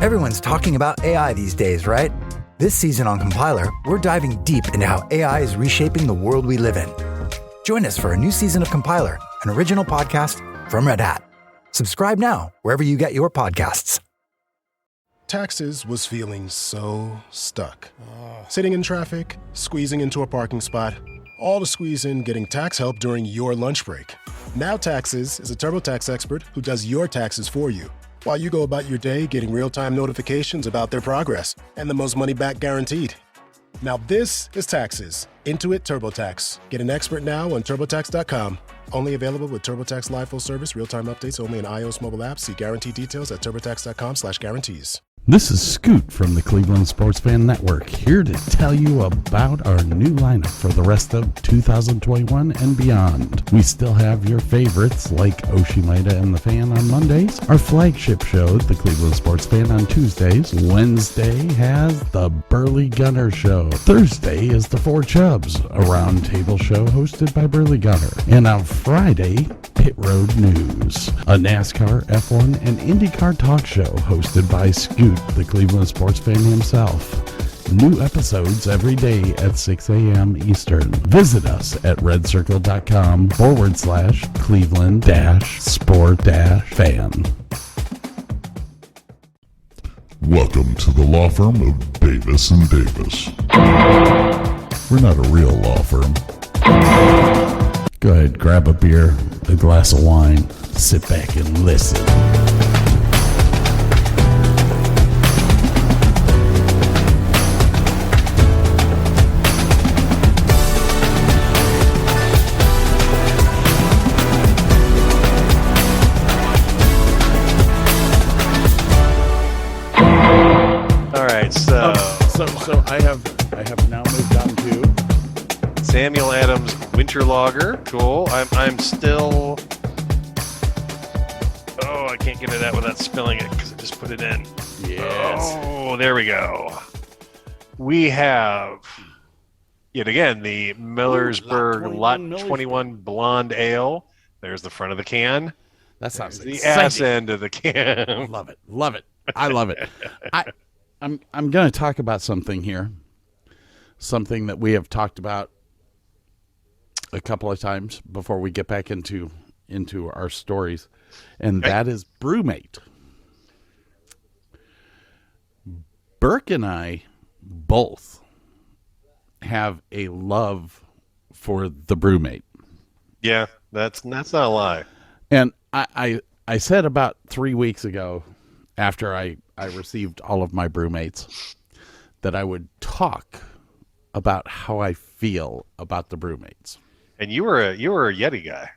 Everyone's talking about AI these days, right? This season on Compiler, we're diving deep into how AI is reshaping the world we live in. Join us for a new season of Compiler, an original podcast from Red Hat. Subscribe now wherever you get your podcasts. Taxes was feeling so stuck. Sitting in traffic, squeezing into a parking spot, all to squeeze in getting tax help during your lunch break. Now Taxes is a TurboTax expert who does your taxes for you, while you go about your day getting real-time notifications about their progress and the most money back guaranteed. Now this is Taxes. Intuit TurboTax. Get an expert now on TurboTax.com. Only available with TurboTax Live Full Service. Real-time updates only in iOS mobile apps. See guarantee details at TurboTax.com/guarantees. This is Scoot from the Cleveland Sports Fan Network, here to tell you about our new lineup for the rest of 2021 and beyond. We still have your favorites like Oshimida and the Fan on Mondays, our flagship show, the Cleveland Sports Fan, on Tuesdays. Wednesday has the Burley Gunner Show. Thursday is the Four Chubs, a roundtable show hosted by Burley Gunner. And on Friday, Pit Road News, a NASCAR, F1, and IndyCar talk show hosted by Scoot, the Cleveland sports fan himself. New episodes every day at 6 a.m. Eastern. Visit us at redcircle.com/Cleveland-sport-fan. Welcome to the law firm of Davis and Davis. We're not a real law firm. Go ahead, grab a beer, a glass of wine, sit back and listen. So I have now moved on to Samuel Adams Winter Lager. Cool. I'm still. Oh, I can't get it out without spilling it because I just put it in. Yes. Oh, there we go. We have yet again the Millersburg Lot 21 Blonde Ale. There's the front of the can. That sounds the ass end of the can. Love it. I love it. I'm going to talk about something here, something that we have talked about a couple of times before we get back into our stories, and that is BrewMate. Burke and I both have a love for the BrewMate. Yeah, that's not a lie. And I said about 3 weeks ago, after I received all of my BrewMates, that I would talk about how I feel about the BrewMates. And you were a Yeti guy.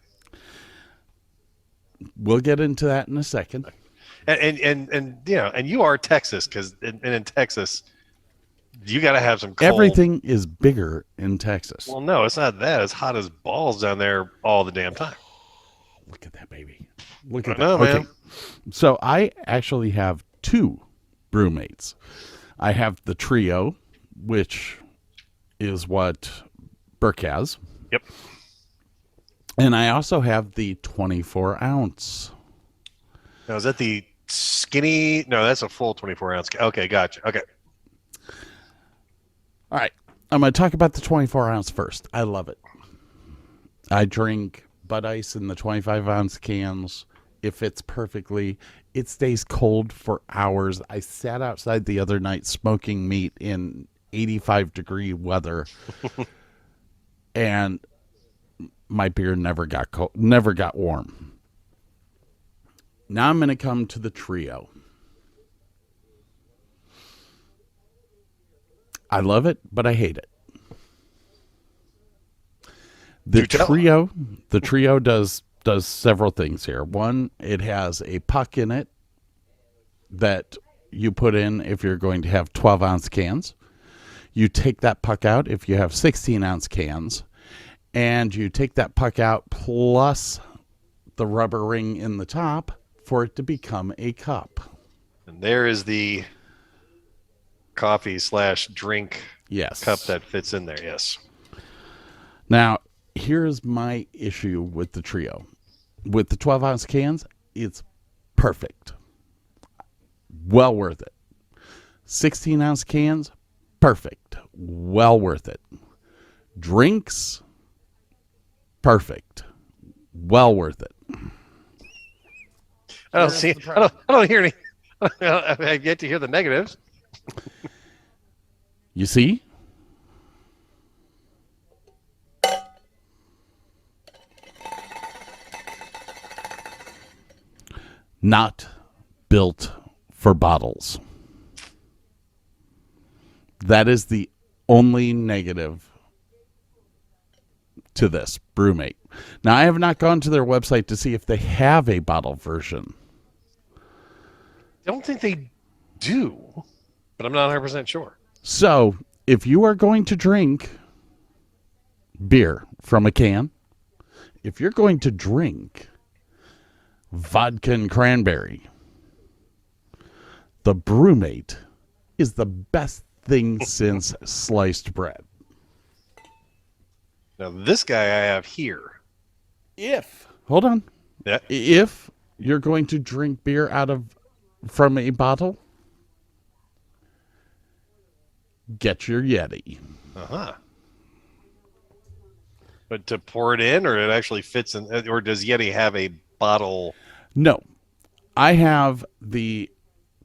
We'll get into that in a second. And you know, and you are Texas, because in Texas, you got to have some cold. Everything is bigger in Texas. Well, no, it's not that. It's hot as balls down there all the damn time. Look at that, baby. Look at that. I know, man. So I actually have two BrewMates. I have the Trio, which is what Burke has. Yep. And I also have the 24-ounce. Now, is that the skinny? No, that's a full 24-ounce. Okay, gotcha. Okay. All right. I'm going to talk about the 24-ounce first. I love it. I drink Bud Ice in the 25-ounce cans. It fits perfectly. It stays cold for hours. I sat outside the other night smoking meat in 85-degree weather, and my beer never got cold, never got warm. Now I'm going to come to the Trio. I love it, but I hate it. The Trio does several things here. One, it has a puck in it that you put in if you're going to have 12-ounce cans. You take that puck out if you have 16-ounce cans, and you take that puck out plus the rubber ring in the top for it to become a cup. And there is the coffee/drink cup that fits in there. Yes. Now, here's my issue with the Trio. With the 12-ounce cans, it's perfect. Well worth it. 16-ounce cans, perfect. Well worth it. Drinks, perfect. Well worth it. I don't see. I don't hear any. I've yet to hear the negatives. You see? Not built for bottles. That is the only negative to this Brewmate. Now, I have not gone to their website to see if they have a bottle version. I don't think they do, but I'm not 100% sure. So, if you are going to drink beer from a can, if you're going to drink vodka and cranberry, the Brewmate is the best thing since sliced bread. Now, this guy I have here. Hold on. Yeah. If you're going to drink beer from a bottle, get your Yeti. Uh-huh. But to pour it in, or it actually fits in, or does Yeti have a bottle? No. I have the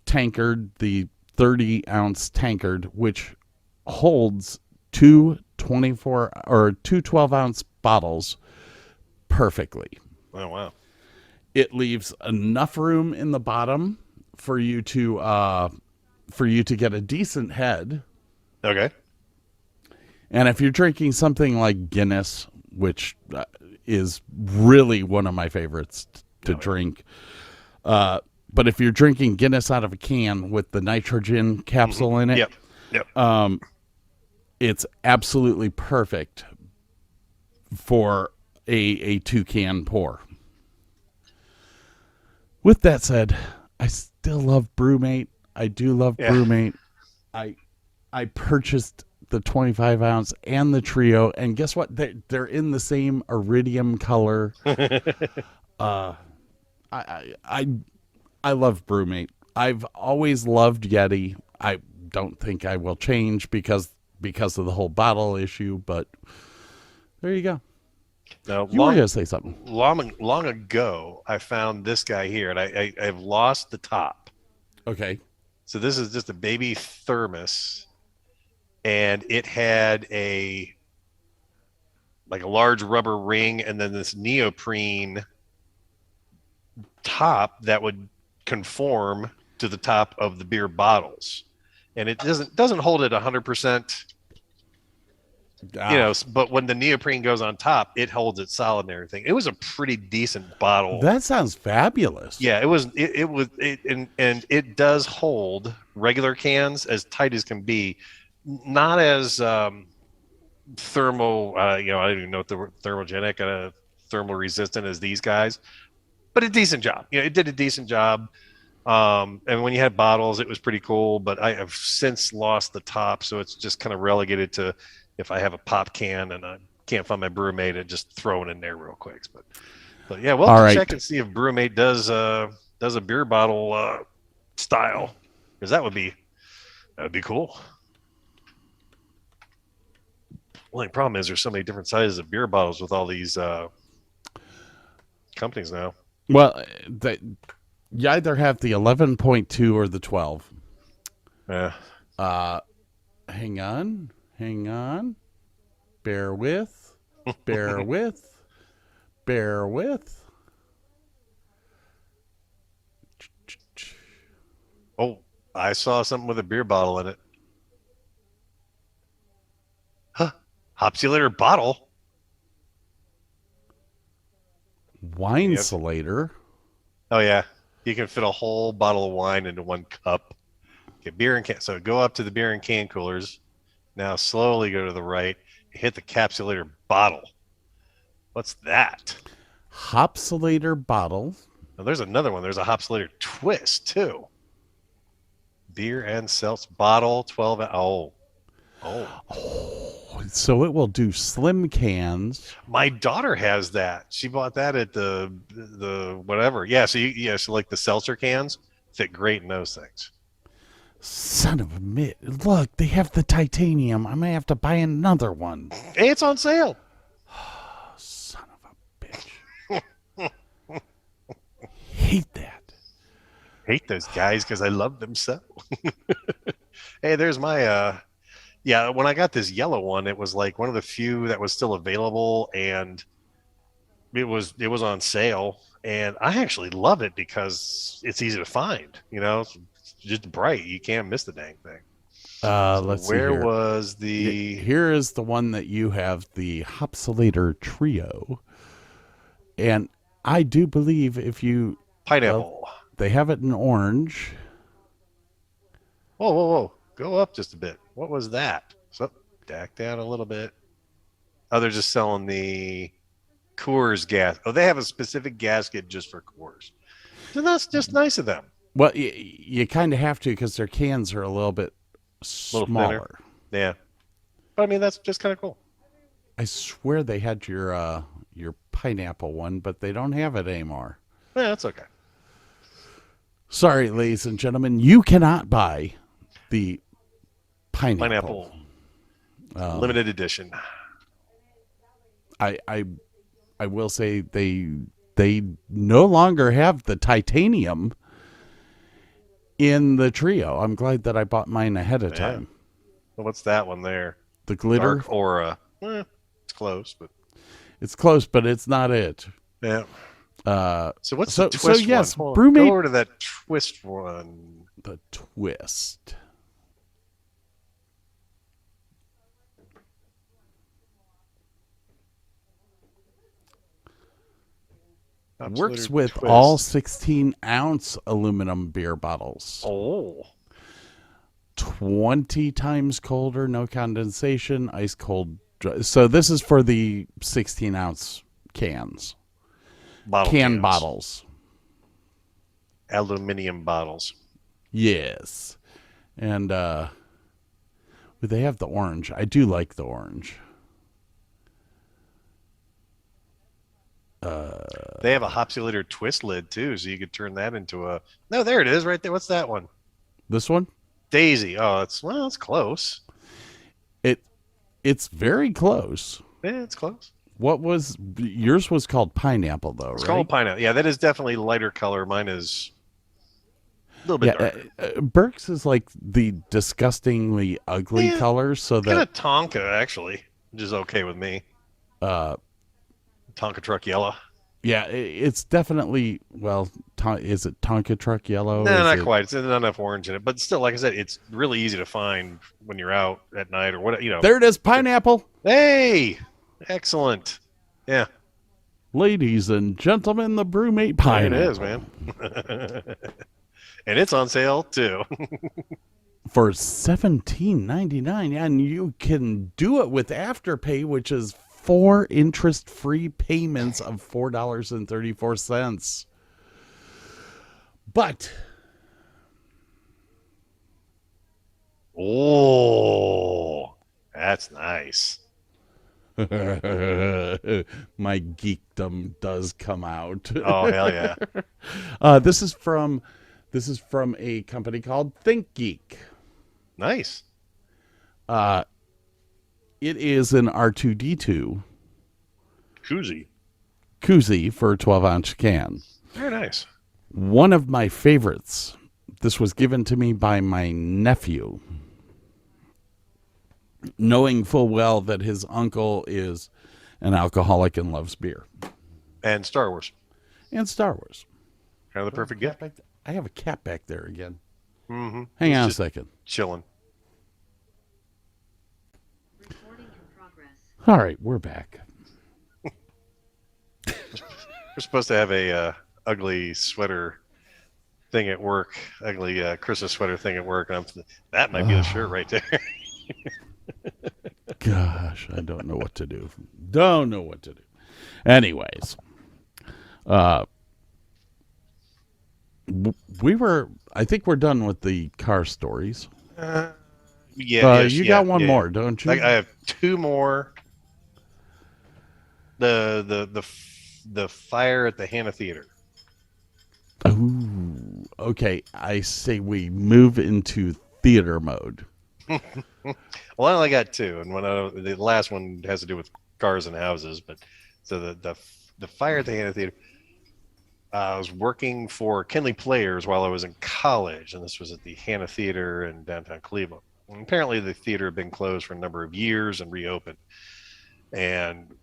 tankard, the 30-ounce tankard, which holds two 12-ounce bottles perfectly. Oh, wow. It leaves enough room in the bottom for you to get a decent head. Okay. And if you're drinking something like Guinness, which is really one of my favorites to drink, but if you're drinking Guinness out of a can with the nitrogen capsule in it, Yep. It's absolutely perfect for a 2-can pour. With that said, I still love Brewmate. I do love Brewmate. I purchased the 25-ounce and the trio, and guess what? They're in the same iridium color. I love Brewmate. I've always loved Yeti. I don't think I will change because of the whole bottle issue, but there you go. Now, You were going to say something. Long ago, I found this guy here, and I've lost the top. Okay. So this is just a baby thermos, and it had a large rubber ring, and then this neoprene top that would conform to the top of the beer bottles, and it doesn't hold it 100%. But when the neoprene goes on top, it holds it solid and everything. It was a pretty decent bottle. That sounds fabulous. Yeah, it was. And it does hold regular cans as tight as can be, not as thermal. I don't even know what the thermogenic, thermal resistant as these guys, but a decent job. It did a decent job. And when you had bottles, it was pretty cool. But I have since lost the top, so it's just kind of relegated to. If I have a pop can and I can't find my Brewmate, and just throw it in there real quick. But yeah, we'll have to check and see if Brewmate does a beer bottle style, because that would be cool. Well, the problem is there's so many different sizes of beer bottles with all these companies now. Well, you either have the 11.2 or the 12. Yeah. Hang on. Bear with. Oh, I saw something with a beer bottle in it. Huh. Hopsulator bottle. Wine-sulator. Oh, yeah. You can fit a whole bottle of wine into one cup. Okay, beer and can. So go up to the beer and can coolers. Now slowly go to the right. Hit the capsulator bottle. What's that? Hopsulator bottle. Now there's another one. There's a Hopsulator twist too. Beer and seltz bottle 12. Oh. So it will do slim cans. My daughter has that. She bought that at the whatever. Yeah. So like the seltzer cans fit great in those things. Son of a look, they have the titanium. I may have to buy another one. Hey, it's on sale. Son of a bitch. Hate that. Hate those guys because I love them so. Hey, there's my yeah, when I got this yellow one, it was like one of the few that was still available, and it was on sale, and I actually love it because it's easy to find. It's just bright. You can't miss the dang thing. Let's see here. Where was the? Here is the one that you have, the Hopsulator Trio, and I do believe if you Pineapple. They have it in orange. Whoa. Go up just a bit. What was that? So, back down a little bit. Oh, they're just selling the Coors gas. Oh, they have a specific gasket just for Coors. So that's just nice of them. Well, you kind of have to because their cans are a little bit smaller. Yeah. But, I mean, that's just kind of cool. I swear they had your pineapple one, but they don't have it anymore. Yeah, that's okay. Sorry, ladies and gentlemen, you cannot buy the pineapple. Limited edition. I will say they no longer have the titanium in the trio. I'm glad that I bought mine ahead of time. Well, what's that one there? The glitter Dark Aura. It's close, but it's not it. Yeah. So what's the twist one? Yes, Go Brewmate. over to that twist one. The twist. Works with twist. all 16-ounce aluminum beer bottles. Oh. 20 times colder, no condensation, ice cold. So this is for the 16-ounce cans. Cans. Bottles. Aluminum bottles. Yes. And they have the orange. I do like the orange. They have a Hopsulator twist lid too, so you could turn that into a. No, there it is, right there. What's that one? This one? Daisy. Oh, it's close. It's very close. Yeah, it's close. What was yours? Was called pineapple, though, right? It's called pineapple. Yeah, that is definitely lighter color. Mine is a little bit darker. Burke's is like the disgustingly ugly color, so that kind of Tonka actually, which is okay with me. Tonka truck yellow. Yeah, it's definitely, well, is it Tonka truck yellow? No, not quite. It's not enough orange in it, but still, like I said, it's really easy to find when you're out at night or what. There it is, pineapple. Hey, excellent. Yeah, ladies and gentlemen, the Brewmate pineapple. It is, man. And it's on sale too. For $17.99, and you can do it with Afterpay, which is 4 interest-free payments of $4.34. But that's nice. My geekdom does come out. Oh, hell yeah. This is from a company called ThinkGeek. Nice. It is an R2D2 koozie for a 12-ounce can. Very nice. One of my favorites. This was given to me by my nephew, knowing full well that his uncle is an alcoholic and loves beer. And Star Wars. Kind of the perfect gift. I have a cat back there again. Mm-hmm. Hang on a second. Chilling. All right, we're back. We're supposed to have a ugly sweater thing at work, ugly Christmas sweater thing at work. And that might be the shirt right there. Gosh, I don't know what to do. Anyways, I think we're done with the car stories. You got one more, don't you? I have 2 more. The fire at the Hannah Theater. Oh, okay. I say we move into theater mode. Well, I only got two, and the last one has to do with cars and houses. But so the fire at the Hannah Theater. I was working for Kinley Players while I was in college, and this was at the Hannah Theater in downtown Cleveland. And apparently, the theater had been closed for a number of years and reopened. And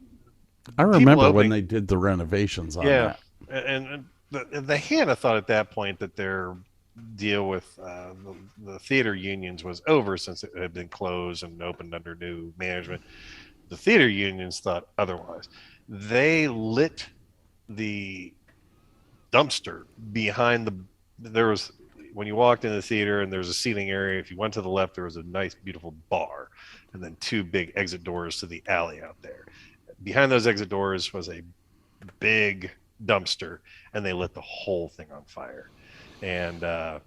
I remember when they did the renovations on that. And the Hannah thought at that point that their deal with the theater unions was over since it had been closed and opened under new management. The theater unions thought otherwise. They lit the dumpster behind when you walked into the theater and there's a seating area. If you went to the left, there was a nice, beautiful bar and then two big exit doors to the alley out there. Behind those exit doors was a big dumpster, and they lit the whole thing on fire. And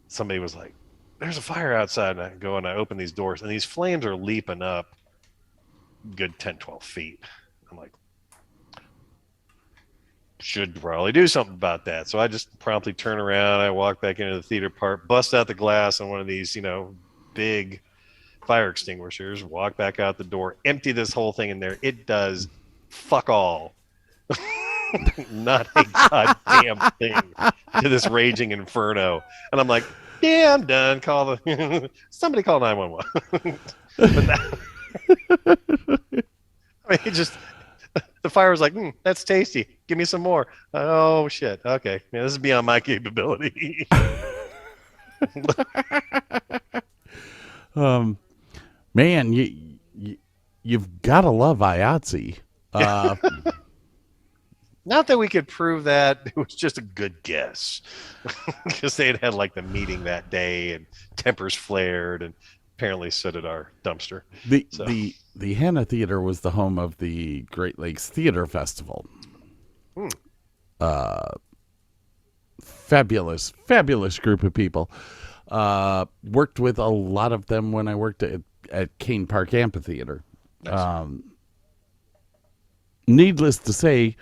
somebody was like, there's a fire outside. And I go and I open these doors, and these flames are leaping up good 10, 12 feet. I'm like, should probably do something about that. So I just promptly turn around. I walk back into the theater part, bust out the glass on one of these, big fire extinguishers, walk back out the door, empty this whole thing in there. It does fuck all. Not a goddamn thing to this raging inferno. And I'm like, yeah, I'm done. Somebody call 911. The fire was like, that's tasty. Give me some more. Oh shit. Okay. Yeah, this is beyond my capability. Man, you've got to love IATSE. Not that we could prove that. It was just a good guess. Because they had like the meeting that day and tempers flared, and apparently so did our dumpster. The Hannah Theater was the home of the Great Lakes Theater Festival. Fabulous group of people. Worked with a lot of them when I worked at Kane Park Amphitheater. Nice. Needless to say,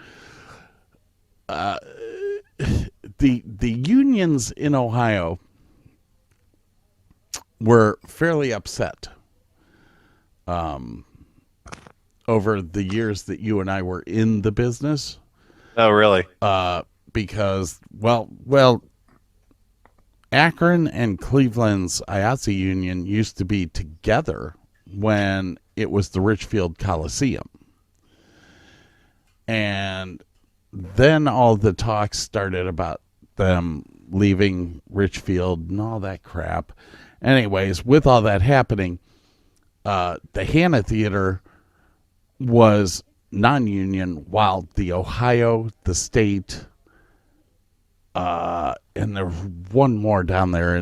the unions in Ohio were fairly upset over the years that you and I were in the business. Oh, really? Because, well, Akron and Cleveland's IATSE union used to be together when it was the Richfield Coliseum. And then all the talk started about them leaving Richfield and all that crap. Anyways, with all that happening, the Hannah Theater was non-union, while the Ohio, the state, and there was one more down there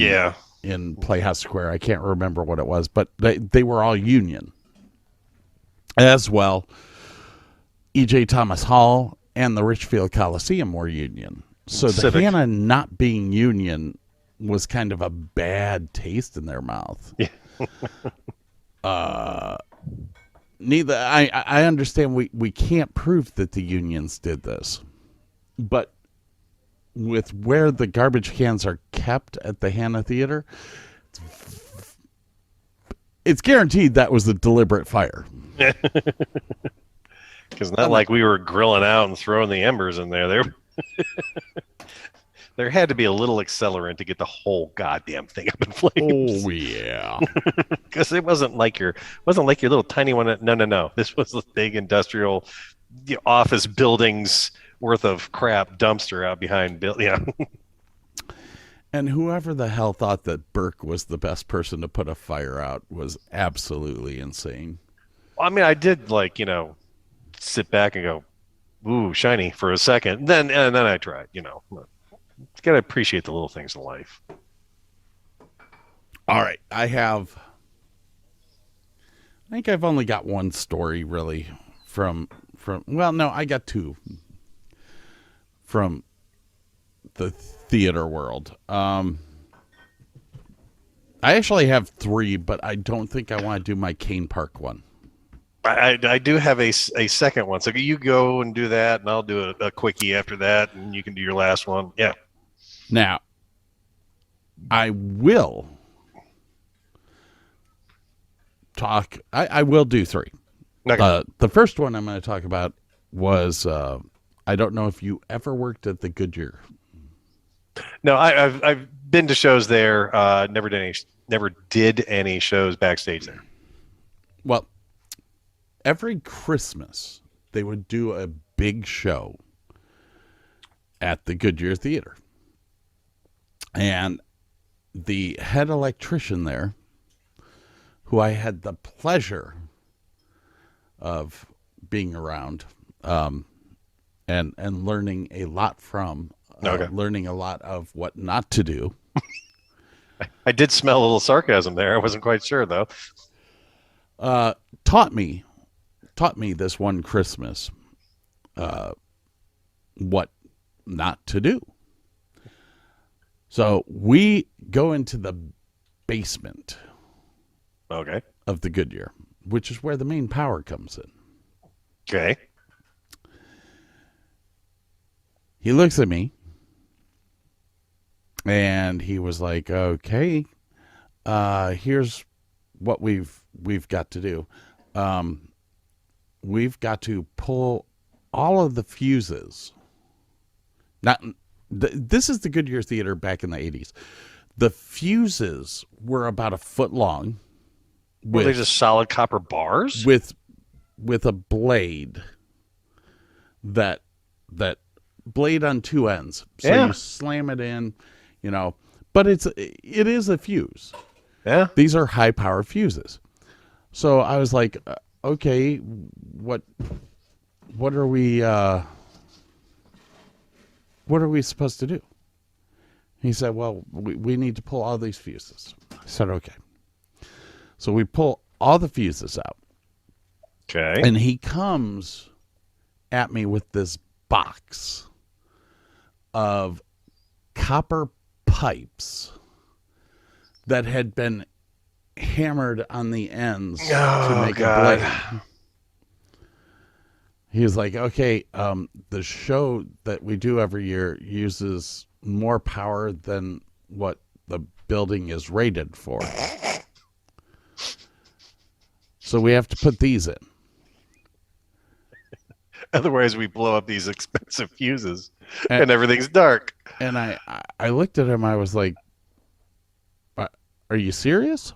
in Playhouse Square. I can't remember what it was, but they were all union. As well, E.J. Thomas Hall and the Richfield Coliseum were union. So the Hannah not being union was kind of a bad taste in their mouth. Yeah. I understand we can't prove that the unions did this, but with where the garbage cans are kept at the Hannah Theater, it's guaranteed that was a deliberate fire. Because not like we were grilling out and throwing the embers in there. There had to be a little accelerant to get the whole goddamn thing up in flames. Oh yeah, because it wasn't like your little tiny one. No. This was a big industrial, office buildings worth of crap dumpster out behind. And whoever the hell thought that Burke was the best person to put a fire out was absolutely insane. I mean, I did sit back and go, "Ooh, shiny" for a second. And then I tried. You got to appreciate the little things in life. All right. I think I've only got one story really I got two from the theater world. I actually have three, but I don't think I want to do my Kane Park one. I do have a second one. So you go and do that, and I'll do a quickie after that, and you can do your last one. Yeah. Now, I will talk. I will do three. Okay. The first one I'm going to talk about was I don't know if you ever worked at the Goodyear. No, I've been to shows there. Never did any shows backstage there. Well, every Christmas they would do a big show at the Goodyear Theater, and the head electrician there, who I had the pleasure of being around and learning a lot from, learning a lot of what not to do. I did smell a little sarcasm there. I wasn't quite sure, though. Taught me this one Christmas what not to do. So we go into the basement of the Goodyear, which is where the main power comes in. Okay. He looks at me and he was like, okay, here's what we've got to do. We've got to pull all of the fuses. This is the Goodyear Theater back in the 80s. The fuses were about a foot long. Were they just solid copper bars? With a blade that blade on two ends. So you slam it in, but it is a fuse. Yeah. These are high power fuses. So I was like, okay, what are we supposed to do? He said, well, we need to pull all these fuses. I said, okay. So we pull all the fuses out. Okay. And he comes at me with this box of copper pipes that had been hammered on the ends to make a blade. He was like, okay, the show that we do every year uses more power than what the building is rated for. So we have to put these in. Otherwise, we blow up these expensive fuses and everything's dark. And I looked at him. I was like, are you serious?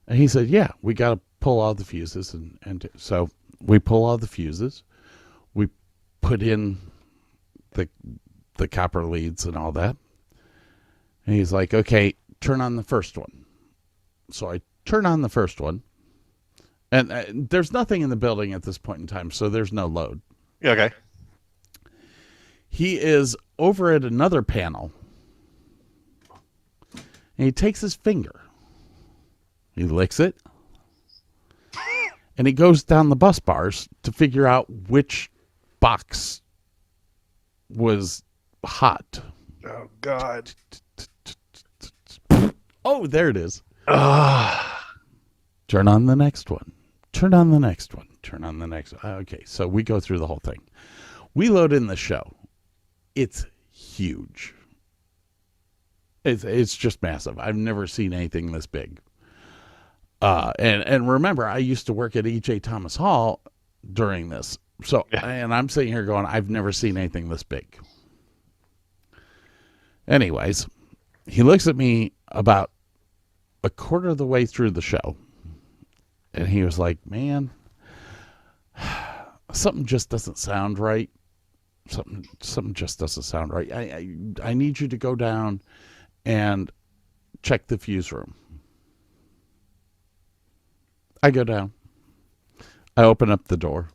And he said, yeah, we got to pull all the fuses. And so we pull all the fuses. We put in the copper leads and all that. And he's like, okay, turn on the first one. So I turn on the first one. And there's nothing in the building at this point in time, so there's no load. Okay. He is over at another panel. And he takes his finger. He licks it. And he goes down the bus bars to figure out which box was hot. Oh, God. Oh, there it is. Turn on the next one. Turn on the next one. Turn on the next one. Okay, so we go through the whole thing. We load in the show. It's huge. It's just massive. I've never seen anything this big. And remember, I used to work at E.J. Thomas Hall during this. So, and I'm sitting here going, I've never seen anything this big. Anyways, he looks at me about a quarter of the way through the show. And he was like, man, something just doesn't sound right. Something just doesn't sound right. I need you to go down and check the fuse room. I go down. I open up the door.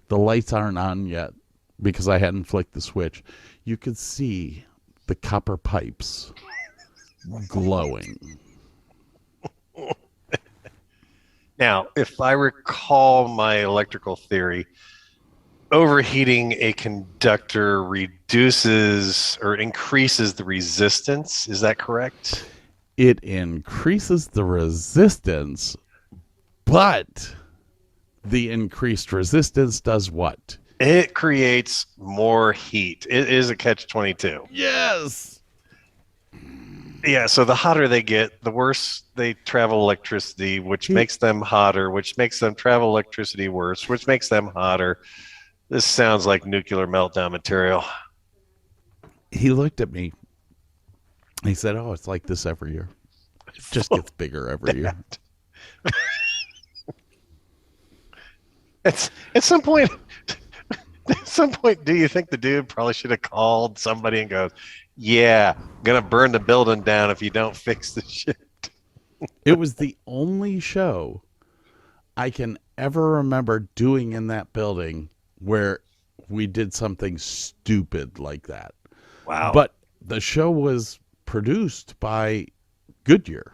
The lights aren't on yet because I hadn't flicked the switch. You could see the copper pipes glowing. Now, if I recall my electrical theory, overheating a conductor reduces or increases the resistance. Is that correct? It increases the resistance, but the increased resistance does what? It creates more heat. It is a catch-22. Yes. Yeah, so the hotter they get, the worse they travel electricity, which makes them hotter, which makes them travel electricity worse, which makes them hotter. This sounds like nuclear meltdown material. He looked at me. He said, "Oh, it's like this every year. It just gets bigger every year." At some point, at some point, do you think the dude probably should have called somebody and goes, "Yeah, I'm gonna burn the building down if you don't fix the shit"? It was the only show I can ever remember doing in that building where we did something stupid like that. Wow. But the show was produced by Goodyear.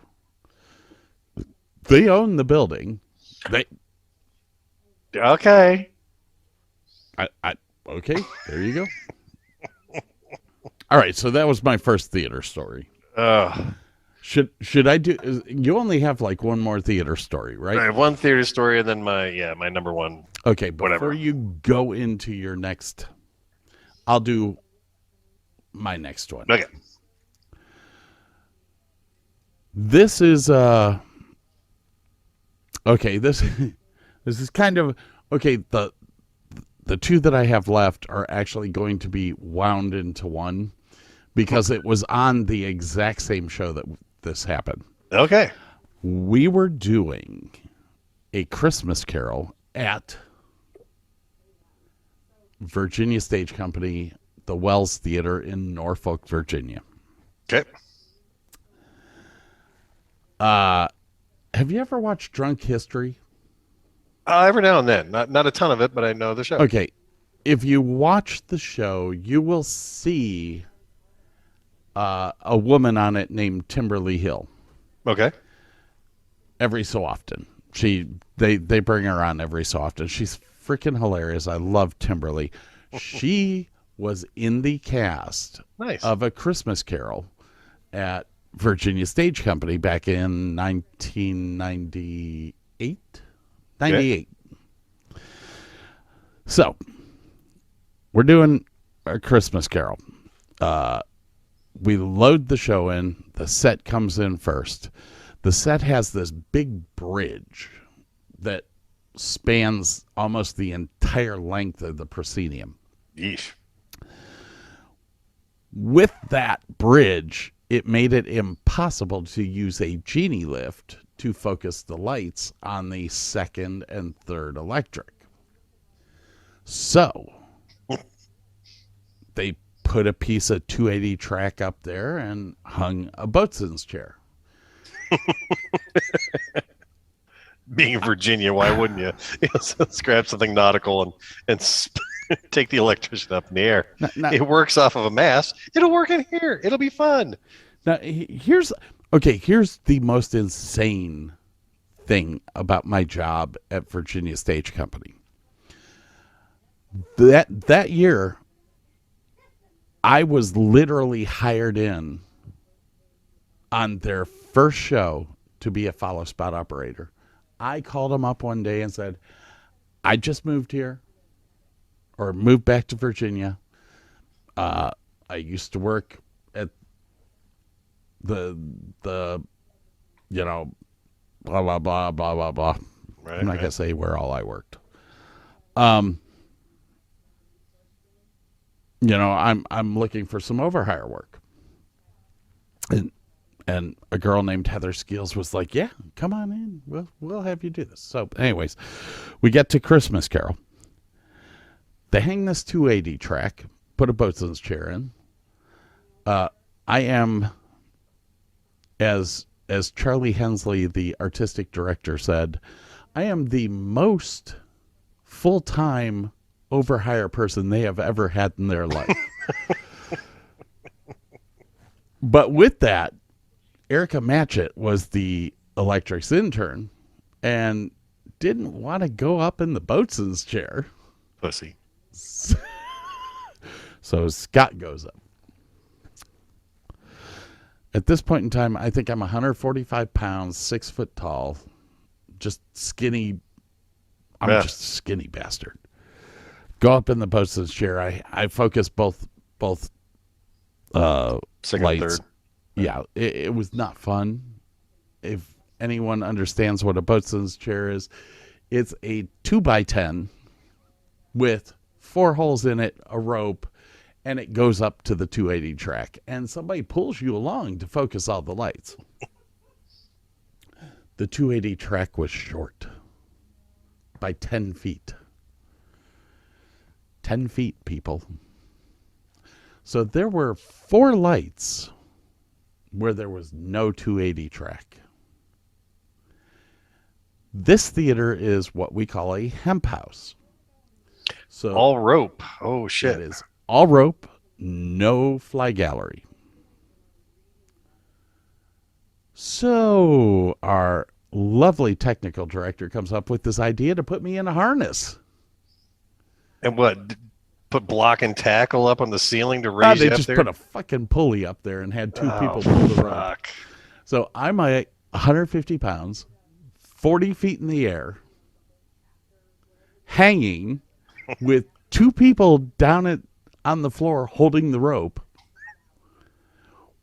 They own the building. Okay. Okay, there you go. All right, so that was my first theater story. Should I do? You only have like one more theater story, right? I have one theater story, and then my number one. Okay, before whatever. you go into your next, I'll do my next one. Okay. This is okay. This is kind of okay. The two that I have left are actually going to be wound into one because it was on the exact same show that this happened. Okay. We were doing a Christmas Carol at Virginia Stage Company, the Wells Theater in Norfolk, Virginia. Okay. Have you ever watched Drunk History? Every now and then, not a ton of it, but I know the show. Okay. If you watch the show, you will see a woman on it named Timberly Hill. Okay. Every so often. They bring her on every so often. She's freaking hilarious. I love Timberly. She was in the cast of A Christmas Carol at Virginia Stage Company back in 1998. 98. Okay. So, we're doing A Christmas Carol. We load the show in. The set comes in first. The set has this big bridge that spans almost the entire length of the proscenium. Yeesh. With that bridge, it made it impossible to use a genie lift to focus the lights on the second and third electric. So they put a piece of 280 track up there and hung a boatswain's chair. Being in Virginia, why wouldn't you? Let's grab something nautical and take the electrician up in the air. It works off of a mast. It'll work in here. It'll be fun. Now, here's the most insane thing about my job at Virginia Stage Company. That year, I was literally hired in on their first show to be a follow spot operator. I called them up one day and said, I just moved here or moved back to Virginia. I used to work at the blah, blah, blah, blah, blah, blah. Right, I'm not going to say where all I worked. I'm looking for some overhire work. And a girl named Heather Skeels was like, yeah, come on in. We'll have you do this. So anyways, we get to Christmas Carol. They hang this 280 track, put a boatswain's chair in. I am, as Charlie Hensley, the artistic director, said, I am the most full-time overhire person they have ever had in their life. But with that, Erica Matchett was the electrics intern and didn't want to go up in the boatswain's chair. Pussy. So Scott goes up. At this point in time, I think I'm 145 pounds, 6 foot tall, just skinny. I'm just a skinny bastard. Go up in the boatswain's chair. I focus both second, lights. third. Yeah, it was not fun. If anyone understands what a boatswain's chair is, it's a 2x10 with 4 holes in it, a rope, and it goes up to the 280 track. And somebody pulls you along to focus all the lights. The 280 track was short by 10 feet. 10 feet, people. So there were 4 lights where there was no 280 track. This theater is what we call a hemp house. So all rope. Oh, shit. It is all rope, no fly gallery. So our lovely technical director comes up with this idea to put me in a harness. And what? Put block and tackle up on the ceiling to raise you up there? They just put a fucking pulley up there and had 2 people pull the rope. So I'm 150 pounds, 40 feet in the air, hanging with 2 people down on the floor holding the rope.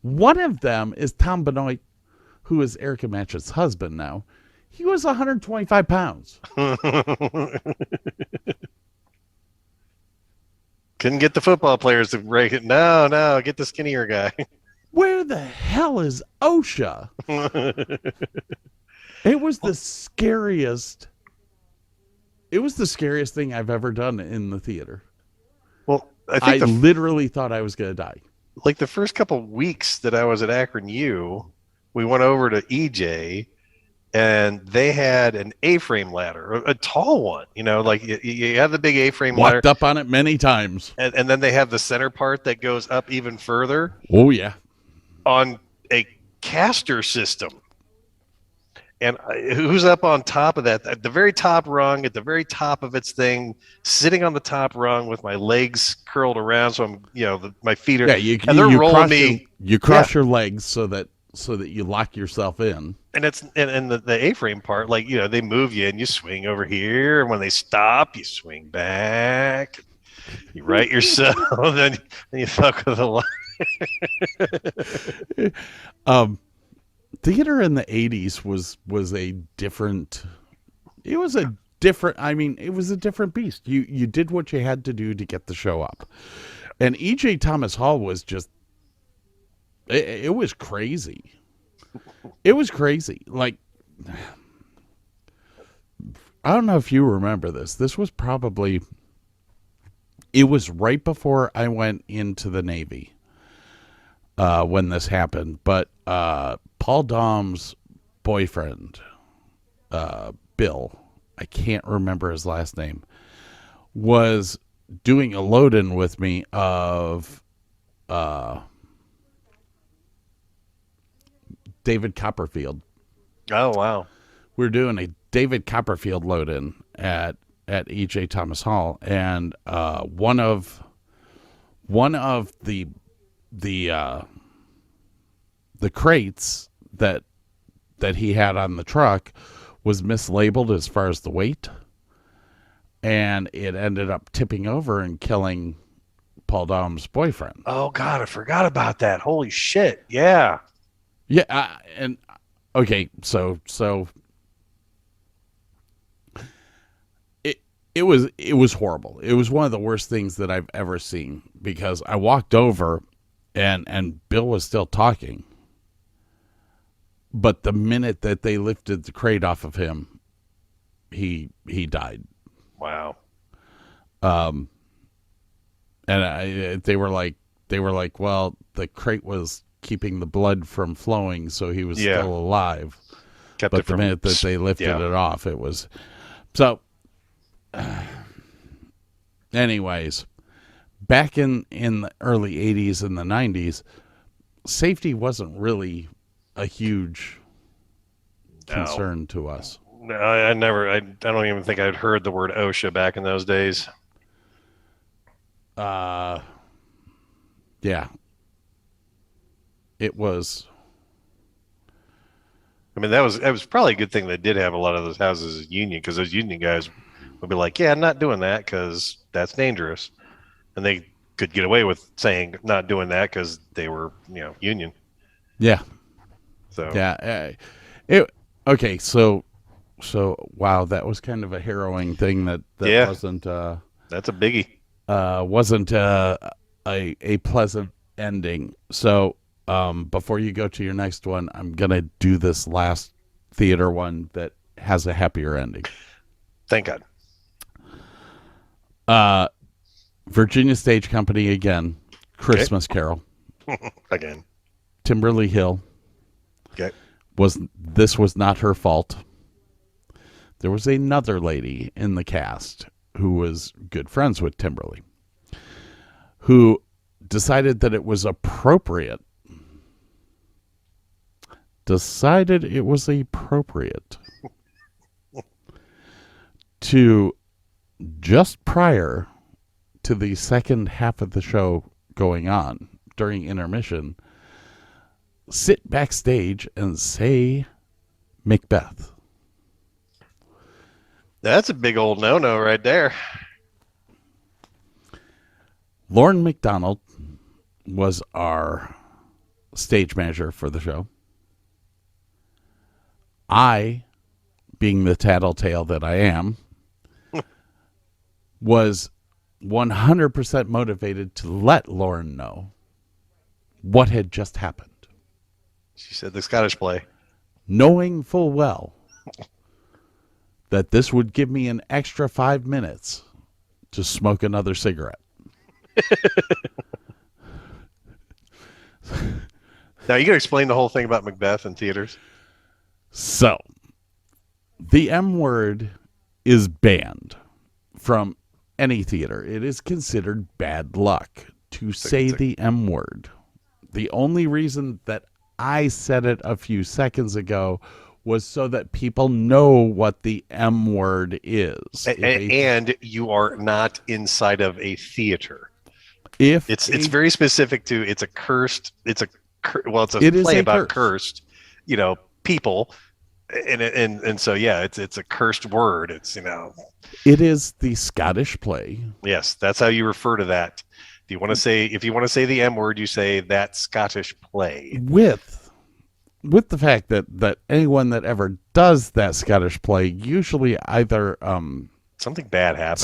One of them is Tom Benoit, who is Erica Matchett's husband now. He was 125 pounds. Couldn't get the football players to break it. No, get the skinnier guy. Where the hell is OSHA? It was the scariest. It was the scariest thing I've ever done in the theater. Well, I literally thought I was going to die. Like the first couple of weeks that I was at Akron U, we went over to EJ, and they had an A-frame ladder, a tall one. You know, like you have the big A-frame ladder. Walked up on it many times. And then they have the center part that goes up even further. Oh, yeah. On a caster system. And who's up on top of that? At the very top rung, at the very top of its thing, sitting on the top rung with my legs curled around, so I'm, my feet are. Yeah, and they're rolling me. You cross your legs so that you lock yourself in. And it's and the A-frame part, like they move you and you swing over here, and when they stop, you swing back. You right yourself, then you fuck with the line. Theater in the 80s was a different. It was a different. I mean, it was a different beast. You did what you had to do to get the show up, and E.J. Thomas Hall was just. It was crazy. It was crazy. Like, I don't know if you remember this. This was probably. It was right before I went into the Navy. When this happened, but Paul Dom's boyfriend, Bill, I can't remember his last name, was doing a load-in with me of David Copperfield. Oh, wow. We're doing a David Copperfield load-in at E.J. Thomas Hall, and one of the crates that he had on the truck was mislabeled as far as the weight, and it ended up tipping over and killing Paul Dom's boyfriend. Oh God, I forgot about that. Holy shit. Yeah. Yeah. And okay. So it was horrible. It was one of the worst things that I've ever seen, because I walked over and Bill was still talking. But the minute that they lifted the crate off of him, he died. Wow. And they were like, well, the crate was keeping the blood from flowing, so he was still alive. But the minute that they lifted it off, it was so. Anyways, back in the early 80s and the 90s, safety wasn't really a huge concern to us. No, I don't even think I'd heard the word OSHA back in those days. Yeah. It was. I mean, that was probably a good thing they did have a lot of those houses as union, because those union guys would be like, yeah, I'm not doing that because that's dangerous. And they could get away with saying not doing that because they were, union. Yeah. So Yeah. Okay. So wow, that was kind of a harrowing thing that Yeah. wasn't that's a biggie. wasn't a pleasant ending. So before you go to your next one, I'm gonna do this last theater one that has a happier ending. Thank God. Virginia Stage Company again, Christmas Carol, Again. Timberly Hill. Okay. This was not her fault. There was another lady in the cast who was good friends with Timberly, who decided that it was appropriate. To just prior to the second half of the show going on during intermission, sit backstage and say Macbeth. That's a big old no-no right there. Lauren McDonald was our stage manager for the show. I, being the tattletale that I am, was 100% motivated to let Lauren know what had just happened. She said the Scottish play. Knowing full well that this would give me an extra 5 minutes to smoke another cigarette. Now, you can explain the whole thing about Macbeth in theaters. So, the M word is banned from any theater. It is considered bad luck to say the M word. The only reason that I said it a few seconds ago was so that people know what the M word is. And you are not inside of a theater. If it's very specific to it's a play about cursed, people, and so yeah, it's a cursed word. It's it is the Scottish play. Yes, that's how you refer to that. If you want to say the M word, you say that Scottish play. With the fact that anyone that ever does that Scottish play usually either something bad happens.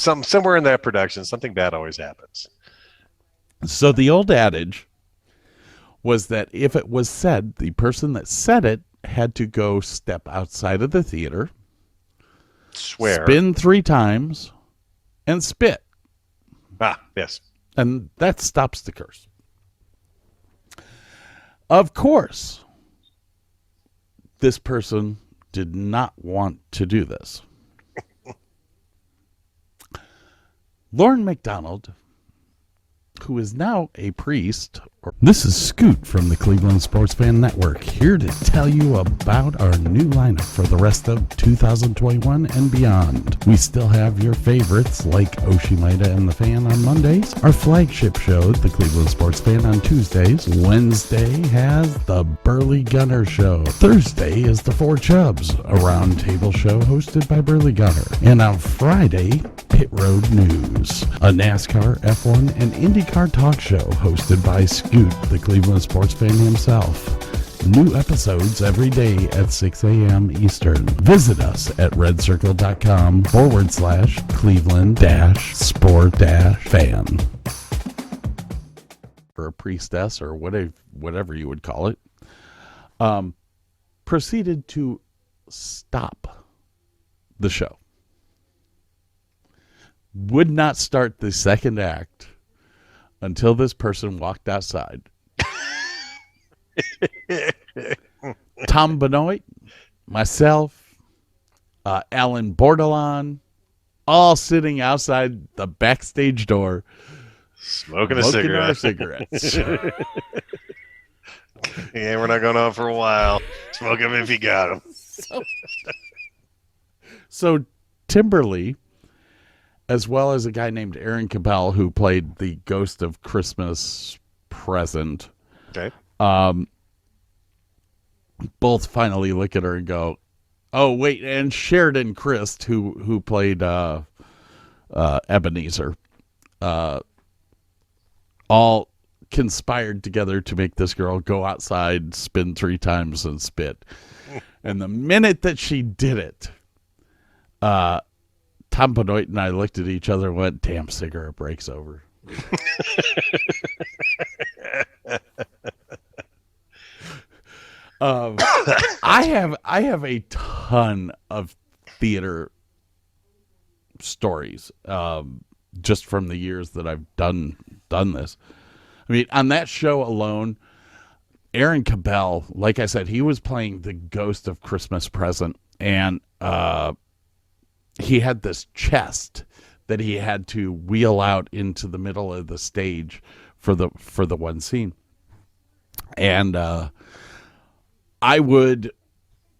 Somewhere in that production, something bad always happens. So the old adage was that if it was said, the person that said it had to go step outside of the theater, swear, spin 3 times, and spit. Yes. And that stops the curse. Of course, this person did not want to do this. Lauren McDonald, who is now a priest. This is Scoot from the Cleveland Sports Fan Network, here to tell you about our new lineup for the rest of 2021 and beyond. We still have your favorites like Oshimida and the Fan on Mondays, our flagship show, the Cleveland Sports Fan, on Tuesdays. Wednesday has the Burley Gunner Show. Thursday is the Four Chubs, a roundtable show hosted by Burley Gunner. And on Friday, Pit Road News, a NASCAR, F1, and IndyCar talk show hosted by Scoot, the Cleveland sports fan himself. New episodes every day at 6 a.m. Eastern. Visit us at redcircle.com/Cleveland-sport-fan. Or a priestess or whatever you would call it, proceeded to stop the show. Would not start the second act until this person walked outside. Tom Benoit, myself, Alan Bordelon, all sitting outside the backstage door, smoking our cigarettes. Yeah, we're not going on for a while. Smoke them if you got them. So Timberly, as well as a guy named Aaron Cabell, who played the Ghost of Christmas Present. Okay. Both finally look at her and go, "Oh wait!" And Sheridan Christ, who played Ebenezer, all conspired together to make this girl go outside, spin 3 times, and spit. And the minute that she did it, Tom Benoit and I looked at each other and went, damn, cigarette break's over. I have a ton of theater stories, just from the years that I've done this. I mean, on that show alone, Aaron Cabell, like I said, he was playing the ghost of Christmas Present, and he had this chest that he had to wheel out into the middle of the stage for the one scene. And I would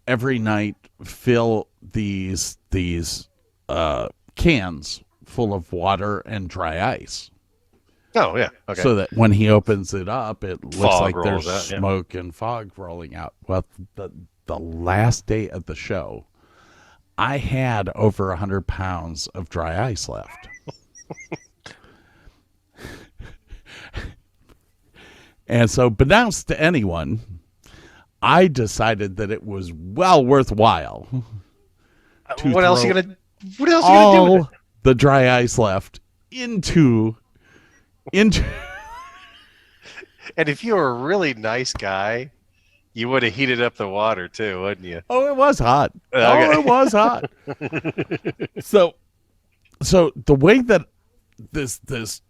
every night fill these cans full of water and dry ice. Oh, yeah. Okay. So that when he opens it up, it looks Fog like there's rolls out, smoke and fog rolling out. Well, the last day of the show, I had over 100 pounds of dry ice left. And so, unbeknownst to anyone, I decided that it was well worthwhile. What else are you gonna do with it? The dry ice left into. And if you were a really nice guy, you would have heated up the water too, wouldn't you? Oh, it was hot. Okay. Oh, it was hot. So the way that this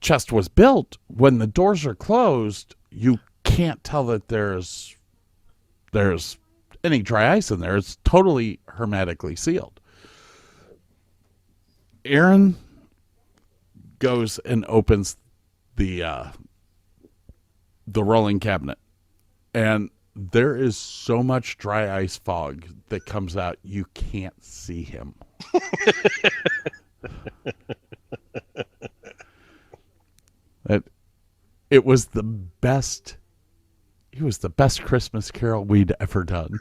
chest was built, when the doors are closed, you can't tell that there's any dry ice in there. It's totally hermetically sealed. Aaron goes and opens the rolling cabinet, and there is so much dry ice fog that comes out you can't see him. It was the best Christmas Carol we'd ever done.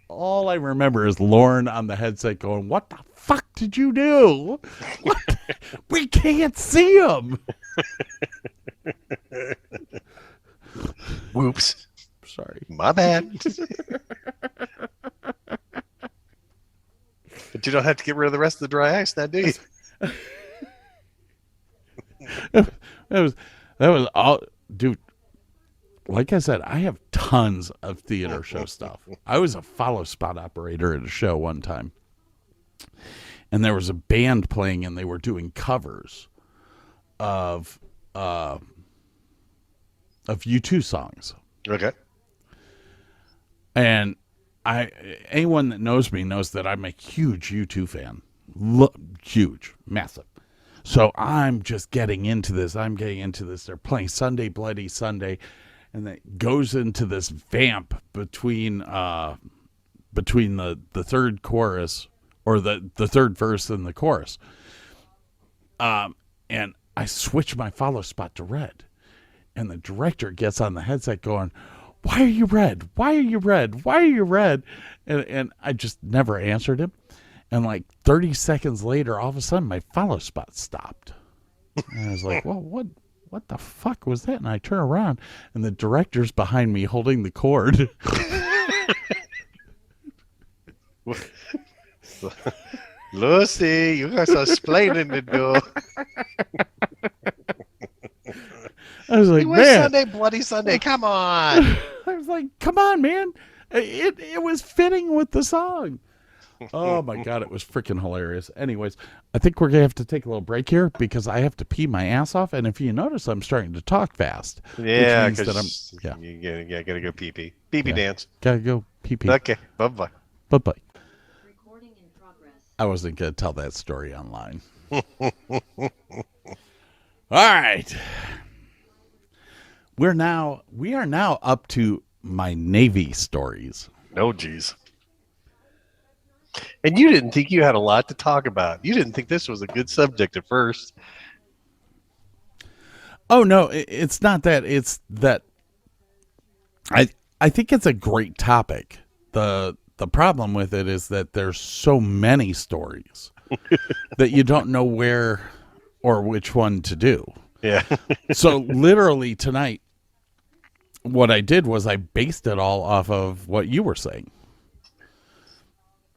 All I remember is Lauren on the headset going, "What the fuck did you do? What? We can't see him." Whoops. Sorry. My bad. But you don't have to get rid of the rest of the dry ice now, do you? That was all, dude. Like I said, I have tons of theater show stuff. I was a follow spot operator at a show one time, and there was a band playing, and they were doing covers of U2 songs. Okay. And anyone that knows me knows that I'm a huge U2 fan. Huge, massive. So I'm just getting into this. They're playing Sunday Bloody Sunday, and it goes into this vamp between the third chorus, or the third verse and the chorus. And I switch my follow spot to red, and the director gets on the headset going, "Why are you red? Why are you red? Why are you red?" And I just never answered him. And like 30 seconds later, all of a sudden, my follow spot stopped. And I was like, "Well, what the fuck was that?" And I turn around, and the director's behind me holding the cord. Lucy, you guys are explaining it, though. I was like, "Man, Sunday Bloody Sunday, come on." I was like, "Come on, man." It was fitting with the song. Oh my God, it was freaking hilarious. Anyways, I think we're going to have to take a little break here because I have to pee my ass off. And if you notice, I'm starting to talk fast. Yeah, because you got to go pee-pee. Pee-pee dance. Got to go pee-pee. Okay, bye-bye. Bye-bye. Recording in progress. I wasn't going to tell that story online. All right. We are now up to my Navy stories. Oh, geez. And you didn't think you had a lot to talk about. You didn't think this was a good subject at first. Oh, no, it's not that. It's that I think it's a great topic. The problem with it is that there's so many stories that you don't know where or which one to do. Yeah. So literally tonight, what I did was I based it all off of what you were saying.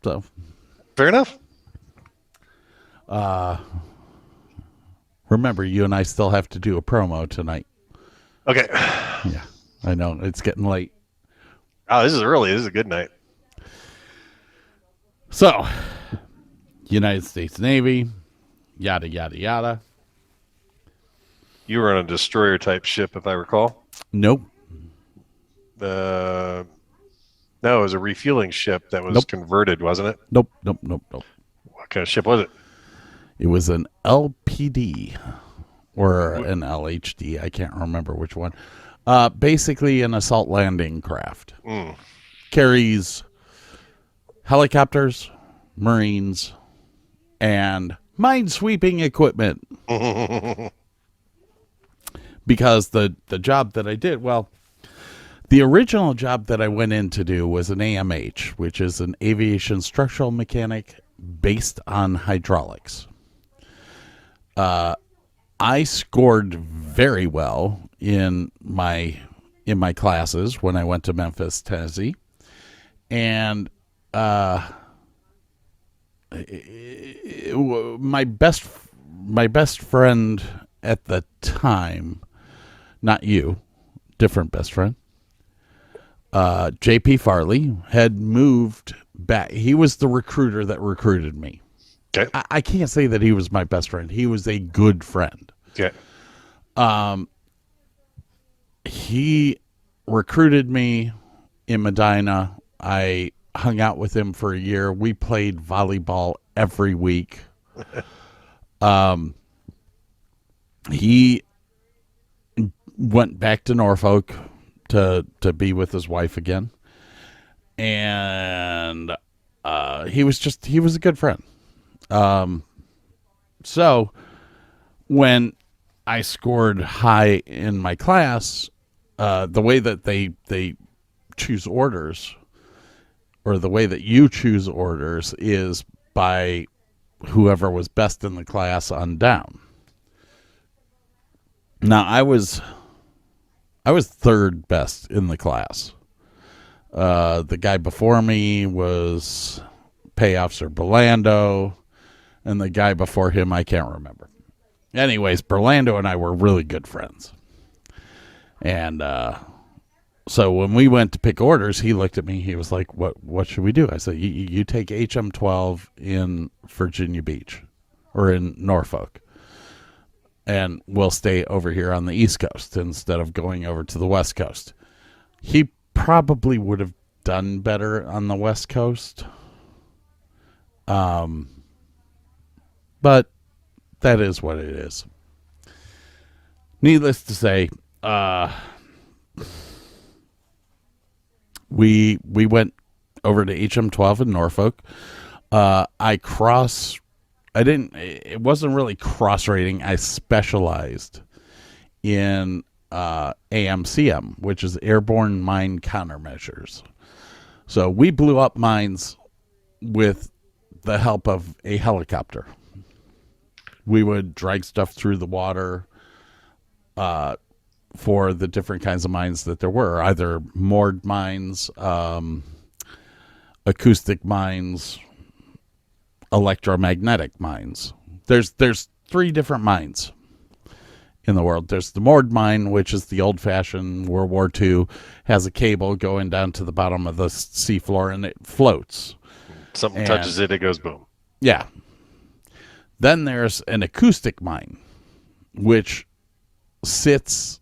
So Fair enough. remember, you and I still have to do a promo tonight. Okay. Yeah, I know. It's getting late. Oh, this is early. This is a good night. So, United States Navy, yada, yada, yada. You were on a destroyer type ship, if I recall. Nope. No, it was a refueling ship that was converted, wasn't it? Nope. What kind of ship was it? It was an LPD or an LHD. I can't remember which one. Basically an assault landing craft. Carries helicopters, Marines, and mine-sweeping equipment. Because the job that I did, well, the original job that I went in to do was an AMH, which is an aviation structural mechanic based on hydraulics. I scored very well in my classes when I went to Memphis, Tennessee, and my best friend at the time, not you, different best friend, J.P. Farley, had moved back. He was the recruiter that recruited me. Okay. I can't say that he was my best friend. He was a good friend. Okay. He recruited me in Medina. I hung out with him for a year. We played volleyball every week. He went back to Norfolk to be with his wife again. And he was a good friend. So when I scored high in my class, the way that they choose orders, or the way that you choose orders, is by whoever was best in the class on down. Now I was third best in the class. The guy before me was Pay Officer Burlando, and the guy before him I can't remember. Anyways, Burlando and I were really good friends. And so when we went to pick orders, he looked at me. He was like, what should we do? I said, you take HM12 in Virginia Beach or in Norfolk, and we'll stay over here on the East Coast instead of going over to the West Coast. He probably would have done better on the West Coast. But that is what it is. Needless to say, we went over to HM12 in Norfolk. It wasn't really cross rating. I specialized in AMCM, which is airborne mine countermeasures. So we blew up mines with the help of a helicopter. We would drag stuff through the water for the different kinds of mines that there were, either moored mines, acoustic mines, electromagnetic mines. There's three different mines in the world. There's the moored mine, which is the old-fashioned World War II, has a cable going down to the bottom of the seafloor, and it floats. Something touches it goes boom. Yeah. Then there's an acoustic mine, which sits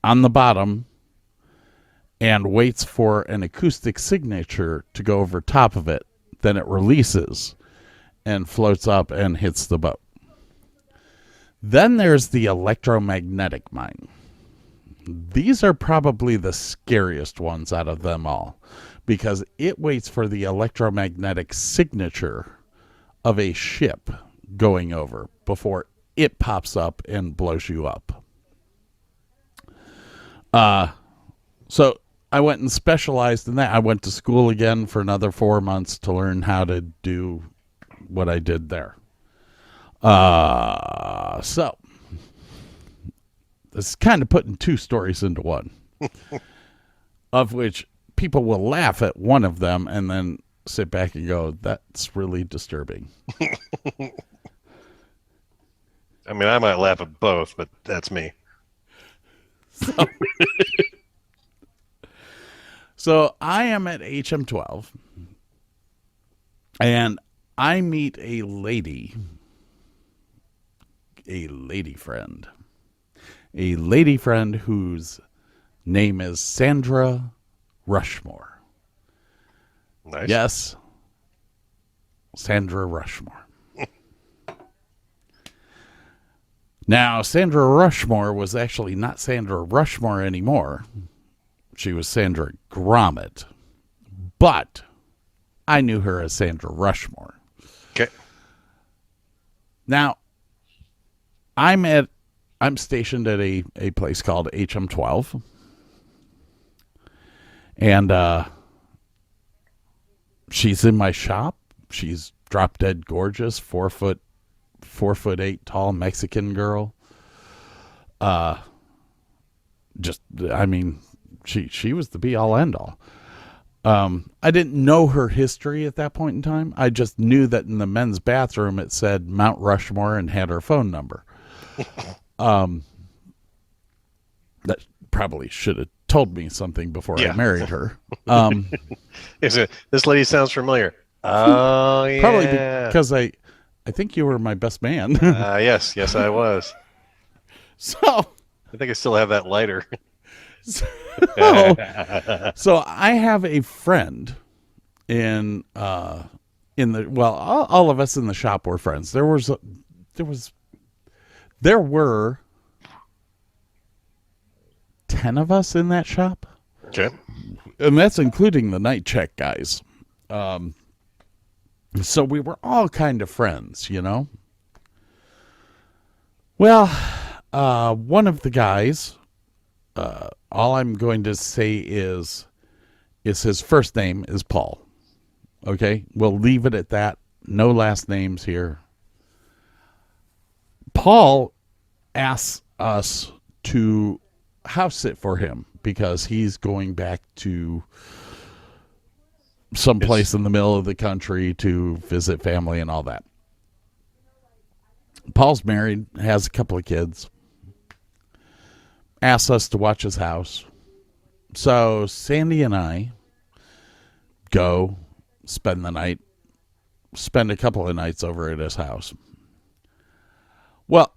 on the bottom and waits for an acoustic signature to go over top of it. Then it releases and floats up and hits the boat. Then there's the electromagnetic mine. These are probably the scariest ones out of them all, because it waits for the electromagnetic signature of a ship going over before it pops up and blows you up. So I went and specialized in that. I went to school again for another 4 months to learn how to do what I did there. So this is kind of putting two stories into one, of which people will laugh at one of them and then sit back and go, that's really disturbing. I mean, I might laugh at both, but that's me. So I am at HM12, and I meet a lady friend whose name is Sandra Rushmore. Nice. Yes, Sandra Rushmore. Now, Sandra Rushmore was actually not Sandra Rushmore anymore. She was Sandra Gromit. But I knew her as Sandra Rushmore. Okay. Now, I'm stationed at a place called HM12. And she's in my shop. She's drop dead gorgeous, 4'8" tall Mexican girl. She was the be all end all. I didn't know her history at that point in time. I just knew that in the men's bathroom it said Mount Rushmore and had her phone number. That probably should have told me something before I married her. This lady sounds familiar. Oh, yeah. Probably because I think you were my best man. Yes, I was. So I think I still have that lighter. So I have a friend in all of us in the shop were friends. There were 10 of us in that shop. Okay. And that's including the night check guys. So we were all kind of friends, you know? Well, one of the guys, all I'm going to say is his first name is Paul. Okay? We'll leave it at that. No last names here. Paul asks us to house sit for him because he's going back to someplace in the middle of the country to visit family and all that. Paul's married, has a couple of kids, asks us to watch his house. So Sandy and I go spend a couple of nights over at his house. Well,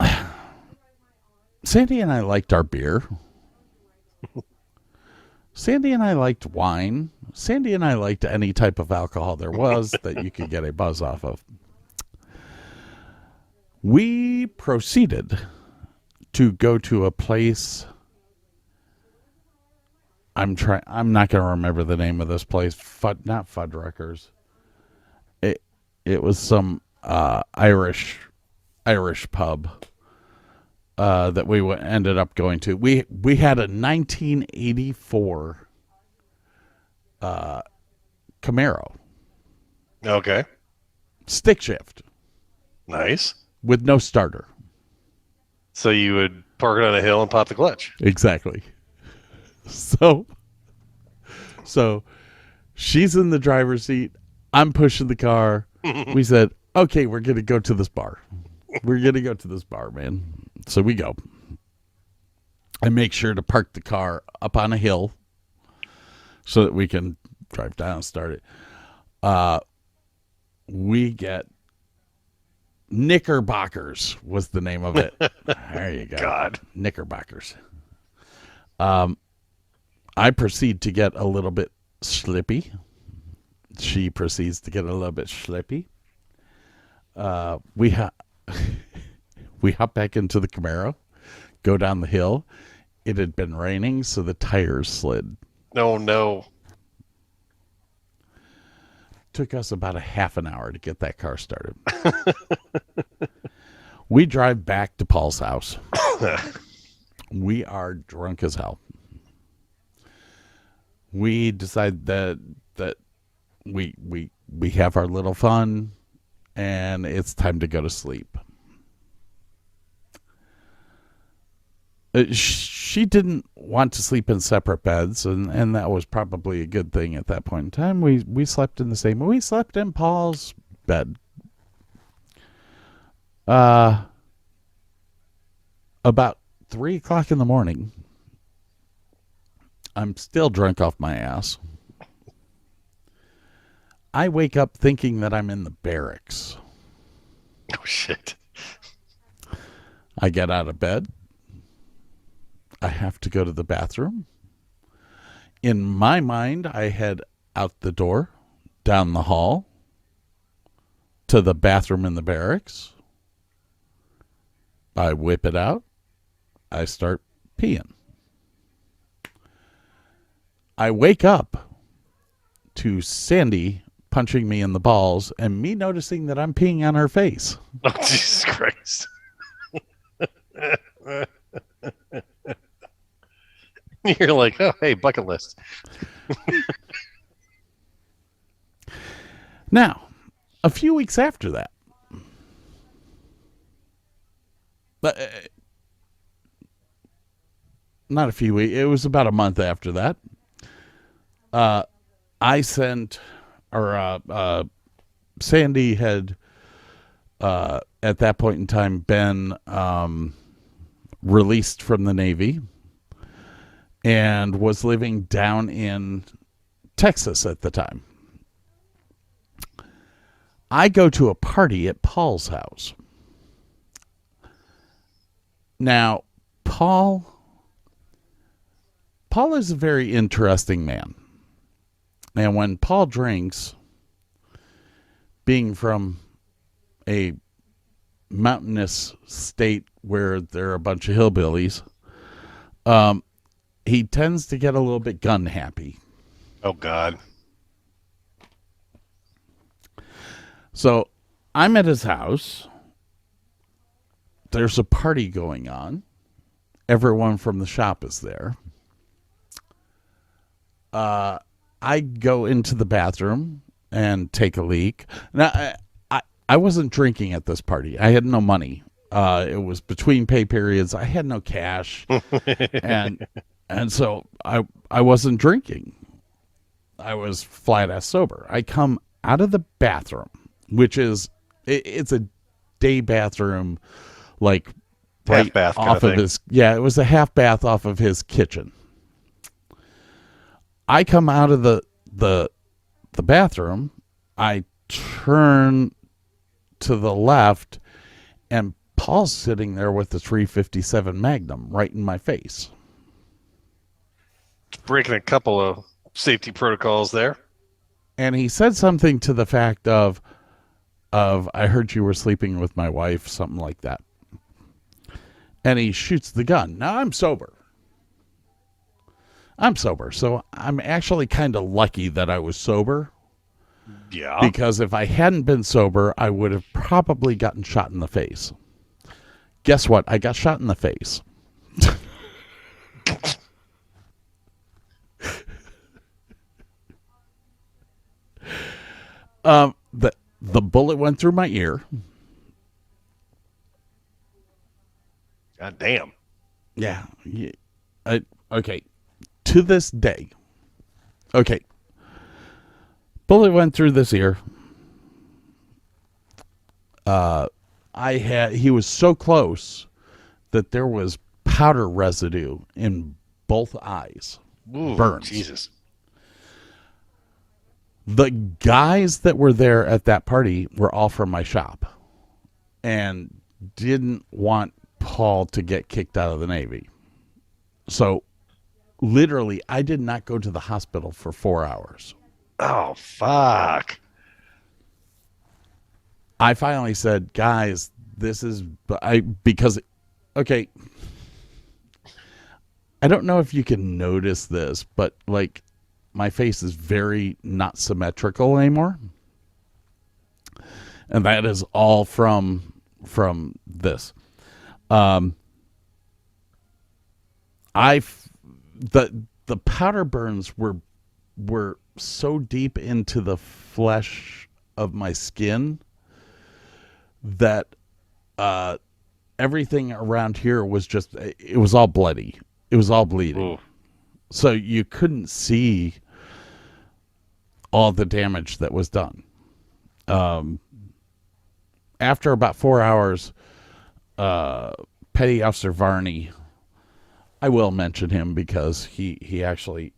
Sandy and I liked our beer. Sandy and I liked wine. Sandy and I liked any type of alcohol there was that you could get a buzz off of. We proceeded to go to a place. I'm not going to remember the name of this place. Not Fuddruckers. It was some Irish pub that we ended up going to. We had a 1984 Camaro. Okay. Stick shift. Nice. With no starter. So you would park it on a hill and pop the clutch. Exactly. So she's in the driver's seat. I'm pushing the car. We said, okay, we're going to go to this bar. We're going to go to this bar, man. So we go. I make sure to park the car up on a hill so that we can drive down and start it. We get Knickerbockers was the name of it. There you go. God. Knickerbockers. I proceed to get a little bit slippy. She proceeds to get a little bit slippy. We hop back into the Camaro, go down the hill. It had been raining, so the tires slid. Oh, no. Took us about a half an hour to get that car started. We drive back to Paul's house. We are drunk as hell. We decide that we have our little fun and it's time to go to sleep. She didn't want to sleep in separate beds, and that was probably a good thing at that point in time. We slept in the same. We slept in Paul's bed. About 3 o'clock in the morning, I'm still drunk off my ass. I wake up thinking that I'm in the barracks. Oh, shit. I get out of bed. I have to go to the bathroom. In my mind, I head out the door, down the hall, to the bathroom in the barracks. I whip it out. I start peeing. I wake up to Sandy punching me in the balls and me noticing that I'm peeing on her face. Oh, Jesus Christ. You're like, oh, hey, bucket list. Now, a few weeks after that, not a few weeks, it was about a month after that, I sent, or Sandy had, at that point in time, been released from the Navy and was living down in Texas at the time. I go to a party at Paul's house. Now, Paul is a very interesting man. And when Paul drinks, being from a mountainous state where there are a bunch of hillbillies, he tends to get a little bit gun happy. Oh, God. So I'm at his house. There's a party going on. Everyone from the shop is there. I go into the bathroom and take a leak. Now, I wasn't drinking at this party. I had no money. It was between pay periods. I had no cash. And so I wasn't drinking. I was flat ass sober. I come out of the bathroom, which is, it's a day bathroom, like right half bath off of his, it was a half bath off of his kitchen. I come out of the bathroom, I turn to the left, and Paul's sitting there with the 357 Magnum right in my face. Breaking a couple of safety protocols there. And he said something to the fact of I heard you were sleeping with my wife, something like that. And he shoots the gun. Now I'm sober. So I'm actually kind of lucky that I was sober. Yeah. Because if I hadn't been sober, I would have probably gotten shot in the face. Guess what? I got shot in the face. The bullet went through my ear. God damn. Yeah. Okay. To this day. Okay. Bullet went through this ear. He was so close that there was powder residue in both eyes. Ooh, burns. Jesus. The guys that were there at that party were all from my shop and didn't want Paul to get kicked out of the Navy. So literally, I did not go to the hospital for 4 hours. Oh, fuck. I finally said, guys, because, okay, I don't know if you can notice this, but like my face is very not symmetrical anymore. And that is all from this. The powder burns were so deep into the flesh of my skin that everything around here was just, it was all bloody. It was all bleeding. Ooh. So you couldn't see all the damage that was done. After about 4 hours, Petty Officer Varney, I will mention him because he actually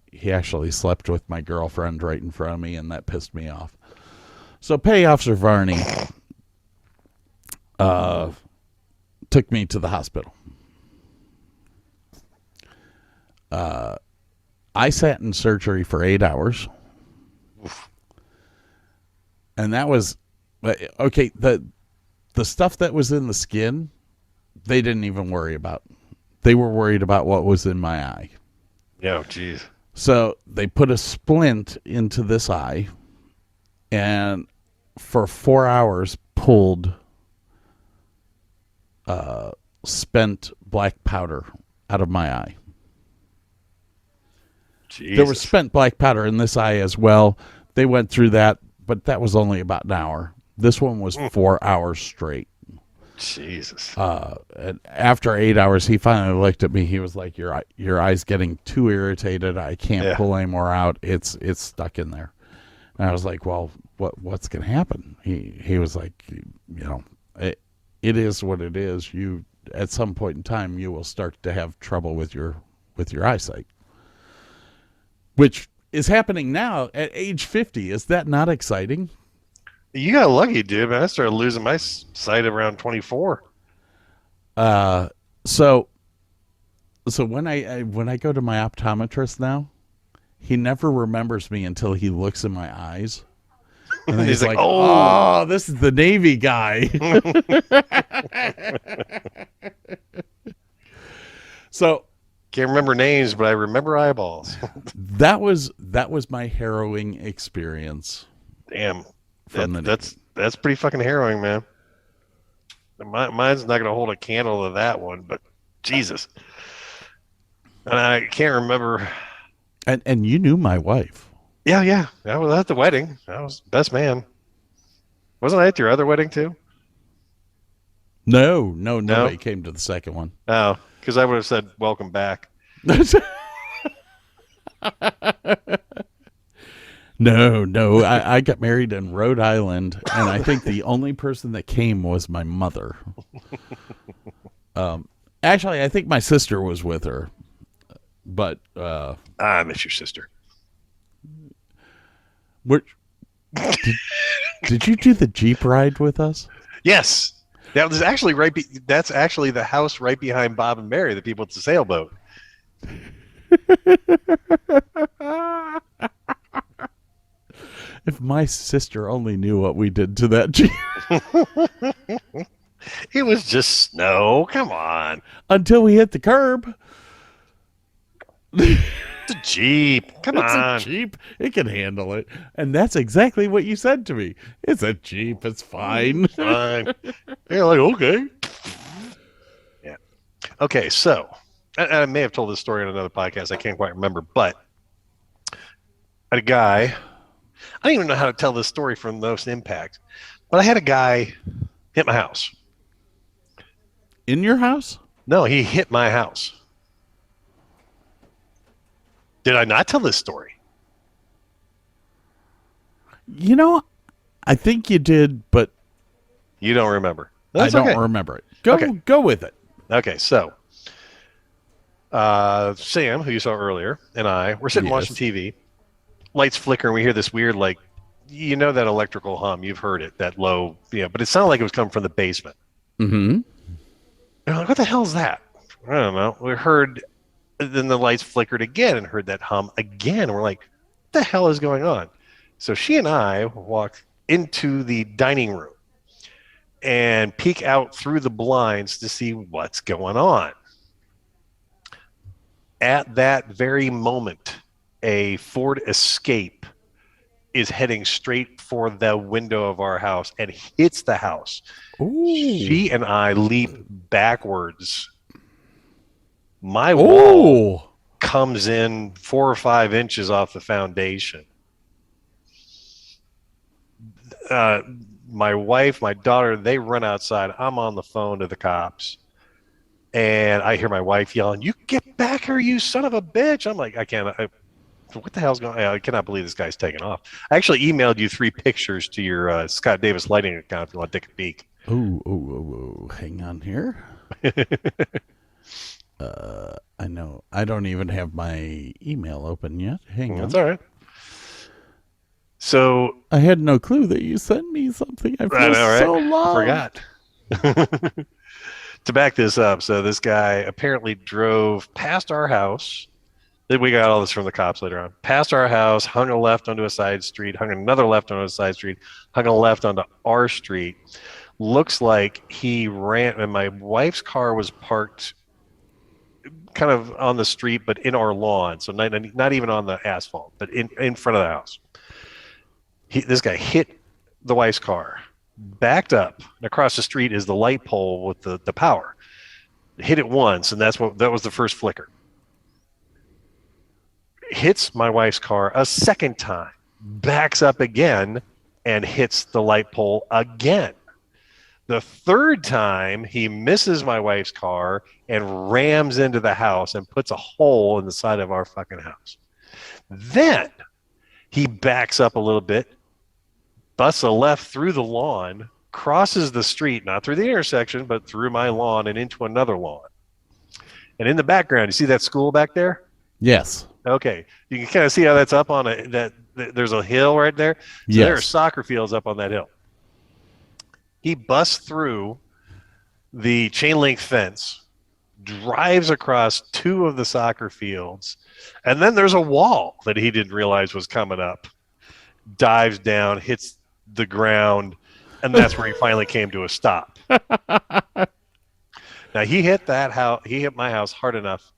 slept with my girlfriend right in front of me, and that pissed me off. So Petty Officer Varney took me to the hospital. I sat in surgery for 8 hours. And that was, okay, the stuff that was in the skin, they didn't even worry about. They were worried about what was in my eye. Yeah, jeez. So they put a splint into this eye and for 4 hours pulled spent black powder out of my eye. Jesus. There was spent black powder in this eye as well. They went through that, but that was only about an hour. This one was 4 hours straight. Jesus. And after 8 hours, he finally looked at me. He was like, "Your eye's getting too irritated. I can't pull any more out. It's stuck in there." And I was like, "Well, what's going to happen?" He was like, it is what it is. You at some point in time you will start to have trouble with your eyesight, which is happening now at age 50. Is that not exciting? You got lucky, dude, man. I started losing my sight around 24. So when I go to my optometrist now, he never remembers me until he looks in my eyes. And then he's like, "Oh, this is the Navy guy." So can't remember names, but I remember eyeballs. that was my harrowing experience. Damn. From That's pretty fucking harrowing, man. Mine's not going to hold a candle to that one, but Jesus. And I can't remember. And you knew my wife. Yeah. I was at the wedding. I was best man. Wasn't I at your other wedding too? No, nobody came to the second one. Oh, because I would have said welcome back. No. I got married in Rhode Island, and I think the only person that came was my mother. Actually, I think my sister was with her, but I miss your sister. Did you do the Jeep ride with us? Yes, that was actually that's actually the house right behind Bob and Mary, the people at the sailboat. If my sister only knew what we did to that Jeep. It was just snow. Come on. Until we hit the curb. It's a Jeep. Come It's on. a Jeep. It can handle it. And that's exactly what you said to me. It's a Jeep. It's fine. Fine. You're like, okay. Yeah. Okay, so I may have told this story on another podcast. I can't quite remember, but I had a guy. I don't even know how to tell this story from Most Impact, but I had a guy hit my house. In your house? No, he hit my house. Did I not tell this story? I think you did, but You don't remember. I don't remember it. Go with it. Okay, so Sam, who you saw earlier, and I were sitting watching TV. Lights flicker, and we hear this weird, that electrical hum. You've heard it, that low, but it sounded like it was coming from the basement. Mm-hmm. And I'm like, what the hell is that? I don't know. We heard, then the lights flickered again and heard that hum again. And we're like, what the hell is going on? So she and I walk into the dining room and peek out through the blinds to see what's going on. At that very moment, a Ford Escape is heading straight for the window of our house and hits the house. Ooh. She and I leap backwards. My wall comes in 4 or 5 inches off the foundation. My wife, my daughter, they run outside. I'm on the phone to the cops. And I hear my wife yelling, "You get back here, you son of a bitch!" I'm like, what the hell's going on? I cannot believe this guy's taking off. I actually emailed you 3 pictures to your Scott Davis Lighting account if you want to take a peek. Oh, hang on here. I know. I don't even have my email open yet. Hang on. That's all right. So I had no clue that you sent me something. I feel so loved. Forgot. To back this up, so this guy apparently drove past our house. We got all this from the cops later on. Past our house, hung a left onto a side street, hung another left onto a side street, hung a left onto our street. Looks like he ran, and my wife's car was parked kind of on the street, but in our lawn. So not even on the asphalt, but in front of the house. This guy hit the wife's car, backed up, and across the street is the light pole with the power. Hit it once, and that was the first flicker. Hits my wife's car a second time, backs up again, and hits the light pole again. The third time, he misses my wife's car and rams into the house and puts a hole in the side of our fucking house. Then he backs up a little bit, busts a left through the lawn, crosses the street, not through the intersection, but through my lawn and into another lawn. And in the background, you see that school back there? Yes. Okay. You can kind of see how that's up on there's a hill right there. So yes. There are soccer fields up on that hill. He busts through the chain link fence, drives across 2 of the soccer fields, and then there's a wall that he didn't realize was coming up. Dives down, hits the ground, and that's where he finally came to a stop. Now he hit my house hard enough.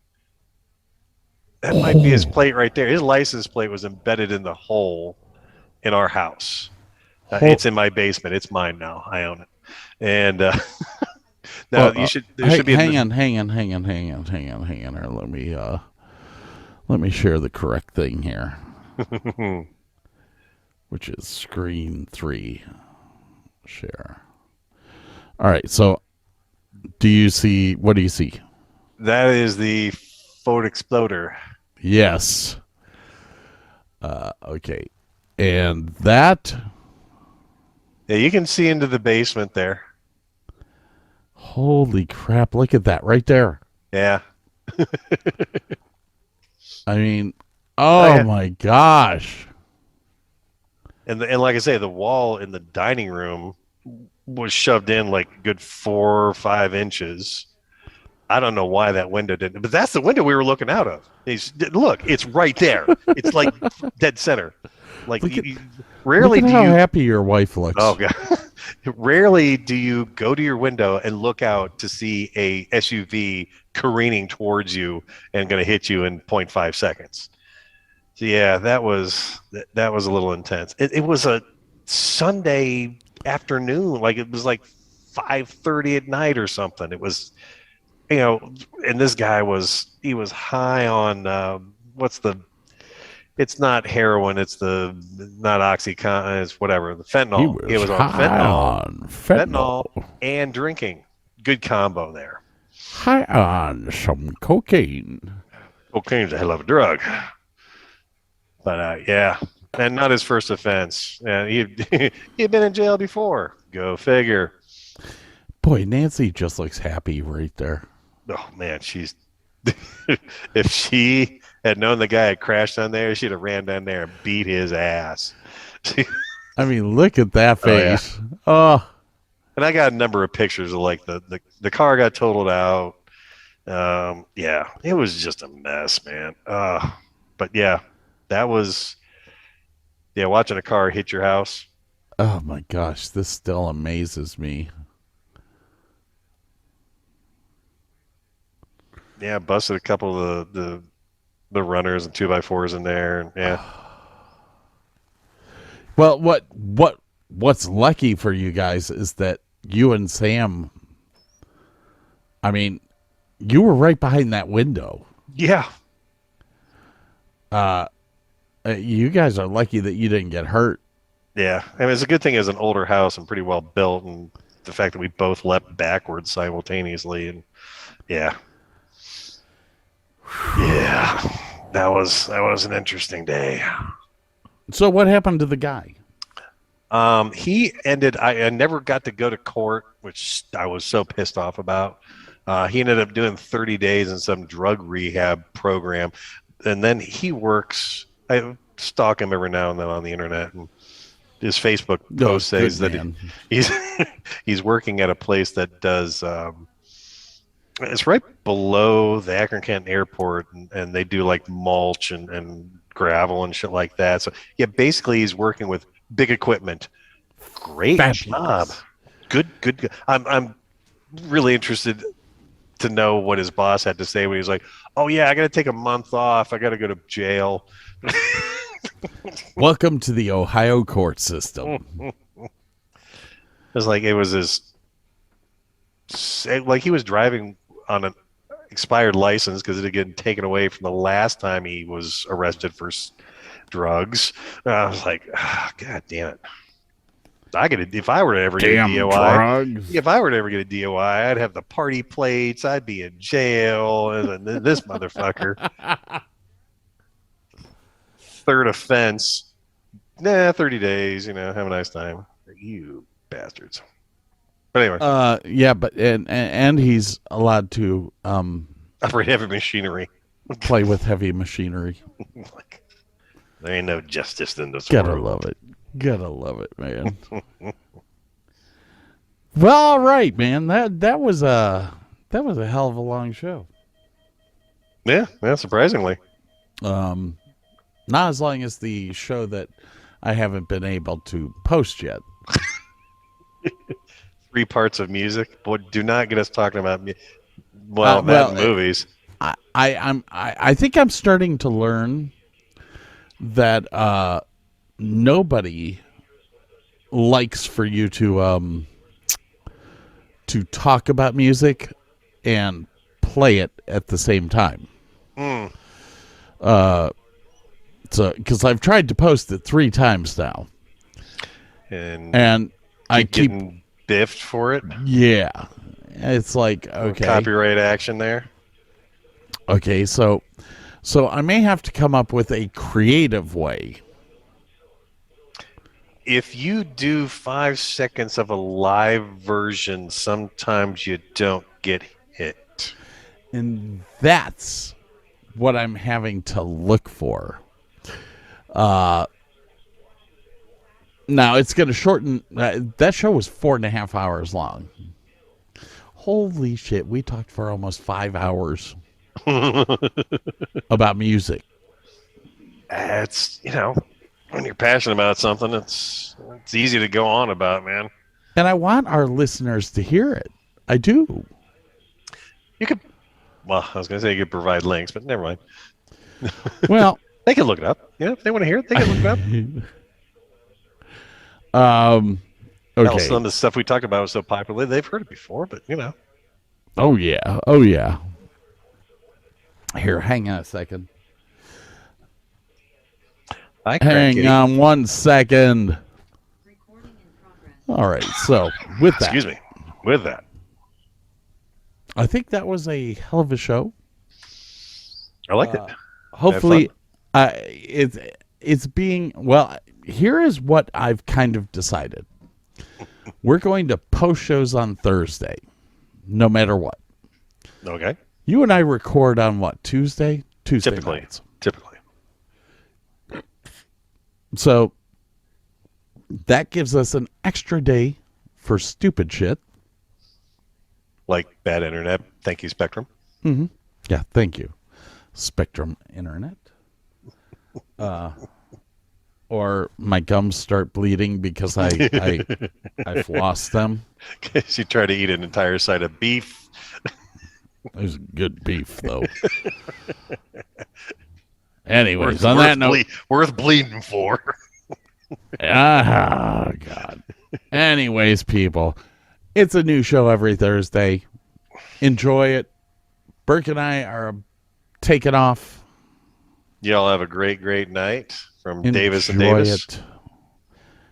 That might be his plate right there. His license plate was embedded in the hole in our house. It's in my basement. It's mine now. I own it. And now there should be. Hang on. Let me share the correct thing here, which is screen 3. Share. All right. So, what do you see? That is the Ford Exploder. Yes. Okay. And that. Yeah, you can see into the basement there. Holy crap. Look at that right there. Yeah. I mean, oh my gosh. And like I say, the wall in the dining room was shoved in like a good 4 or 5 inches. I don't know why that window didn't, but that's the window we were looking out of. Look, it's right there. It's like dead center. Like rarely look at how happy your wife looks. Oh god. Rarely do you go to your window and look out to see a SUV careening towards you and going to hit you in 0.5 seconds. So yeah, that was a little intense. It was a Sunday afternoon, like it was like 5:30 at night or something. It was, and this guy was high on it's not heroin, it's not OxyContin, it's whatever, the fentanyl. He was on fentanyl and drinking. Good combo there. High on some cocaine. Cocaine's a hell of a drug. But yeah, and not his first offense. He'd been in jail before. Go figure. Boy, Nancy just looks happy right there. Oh man, she's if she had known the guy had crashed on there, she'd have ran down there and beat his ass. I mean, look at that face. Oh. And I got a number of pictures of like the car got totaled out. Yeah, it was just a mess, man. But yeah, that was watching a car hit your house. Oh my gosh, this still amazes me. Yeah, busted a couple of the runners and 2x4s in there, and yeah. Well, what's lucky for you guys is that you and Sam, I mean, you were right behind that window. Yeah. You guys are lucky that you didn't get hurt. Yeah. I mean, it's a good thing it's an older house and pretty well built, and the fact that we both leapt backwards simultaneously, and Yeah. Yeah. That was an interesting day. So what happened to the guy? He ended. I never got to go to court, which I was so pissed off about. He ended up doing 30 days in some drug rehab program, and then he works. I stalk him every now and then on the internet, and his Facebook post says that he's working at a place that does. It's right below the Akron-Canton Airport, and they do like mulch and gravel and shit like that. So yeah, basically he's working with big equipment. Great job. Good. I'm really interested to know what his boss had to say when he was like, "Oh yeah, I got to take a month off. I got to go to jail." Welcome to the Ohio court system. It was like he was driving on an expired license because it had gotten taken away from the last time he was arrested for drugs. And I was like, God damn it. If I were to ever get a DOI, if I were to ever get a DOI, I'd have the party plates. I'd be in jail. And this motherfucker. Third offense. 30 days. Have a nice time. You bastards. But anyway. Yeah, but and he's allowed to operate heavy machinery. Play with heavy machinery. There ain't no justice in this world. Gotta love it, man. Well, all right, man. That was a hell of a long show. Yeah, surprisingly. Not as long as the show that I haven't been able to post yet. 3 parts of music. Boy, do not get us talking about movies. I think I'm starting to learn that nobody likes for you to talk about music and play it at the same time. So because I've tried to post it 3 times now, and I keep getting biffed for it. Yeah, it's like, okay, copyright action there. Okay, so I may have to come up with a creative way. If you do 5 seconds of a live version, sometimes you don't get hit. And that's what I'm having to look for. Now, it's going to shorten. That show was 4.5 hours long. Holy shit, we talked for almost 5 hours about music. It's, when you're passionate about something, it's easy to go on about, man. And I want our listeners to hear it. I do. You could, I was going to say you could provide links, but never mind. Well, they can look it up. If they want to hear it, they can look it up. Okay. Some of the stuff we talked about was so popular, they've heard it before, but Oh yeah. Here, hang on a second. Hang on 1 second. Recording in progress. All right, so with that. Excuse me. With that. I think that was a hell of a show. I liked it. Hopefully, it's being, here is what I've kind of decided. We're going to post shows on Thursday, no matter what. Okay. You and I record on what, Tuesday? Tuesday nights. Typically. So that gives us an extra day for stupid shit. Like bad internet. Thank you, Spectrum. Mm-hmm. Yeah, thank you, Spectrum Internet. Or my gums start bleeding because I've lost them. Because you try to eat an entire side of beef. It was good beef, though. Anyways, on that note, worth bleeding for. God. Anyways, people, it's a new show every Thursday. Enjoy it. Burke and I are taking off. Y'all have a great, great night from Enjoy Davis and Davis. It.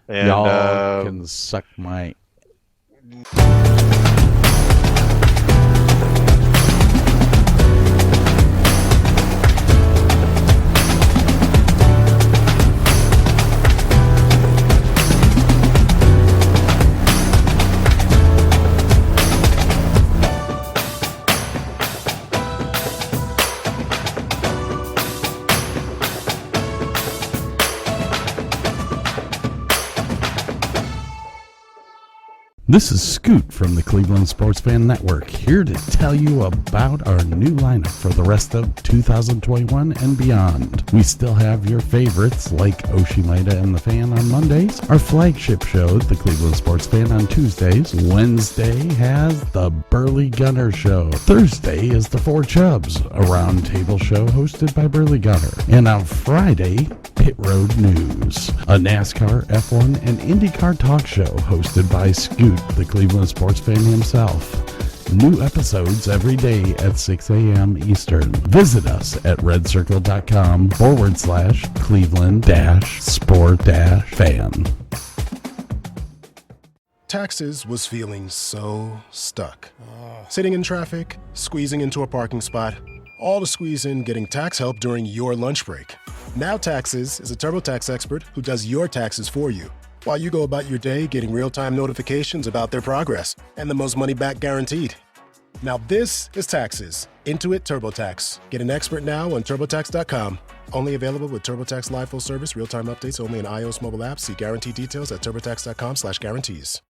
And y'all can suck my... This is Scoot from the Cleveland Sports Fan Network, here to tell you about our new lineup for the rest of 2021 and beyond. We still have your favorites like Oshimida and the Fan on Mondays, our flagship show, the Cleveland Sports Fan, on Tuesdays. Wednesday has the Burley Gunner Show. Thursday is the Four Chubs, a roundtable show hosted by Burley Gunner. And on Friday, Pit Road News, a NASCAR, F1, and IndyCar talk show hosted by Scoot, the Cleveland Sports Fan himself. New episodes every day at 6 a.m. Eastern. Visit us at redcircle.com/Cleveland-sport-fan. Taxes was feeling so stuck. Sitting in traffic, squeezing into a parking spot, all to squeeze in getting tax help during your lunch break. Now Taxes is a TurboTax expert who does your taxes for you, while you go about your day getting real-time notifications about their progress and the most money back guaranteed. Now this is Taxes. Intuit TurboTax. Get an expert now on TurboTax.com. Only available with TurboTax Live Full Service, real-time updates only in iOS mobile apps. See guarantee details at TurboTax.com/guarantees.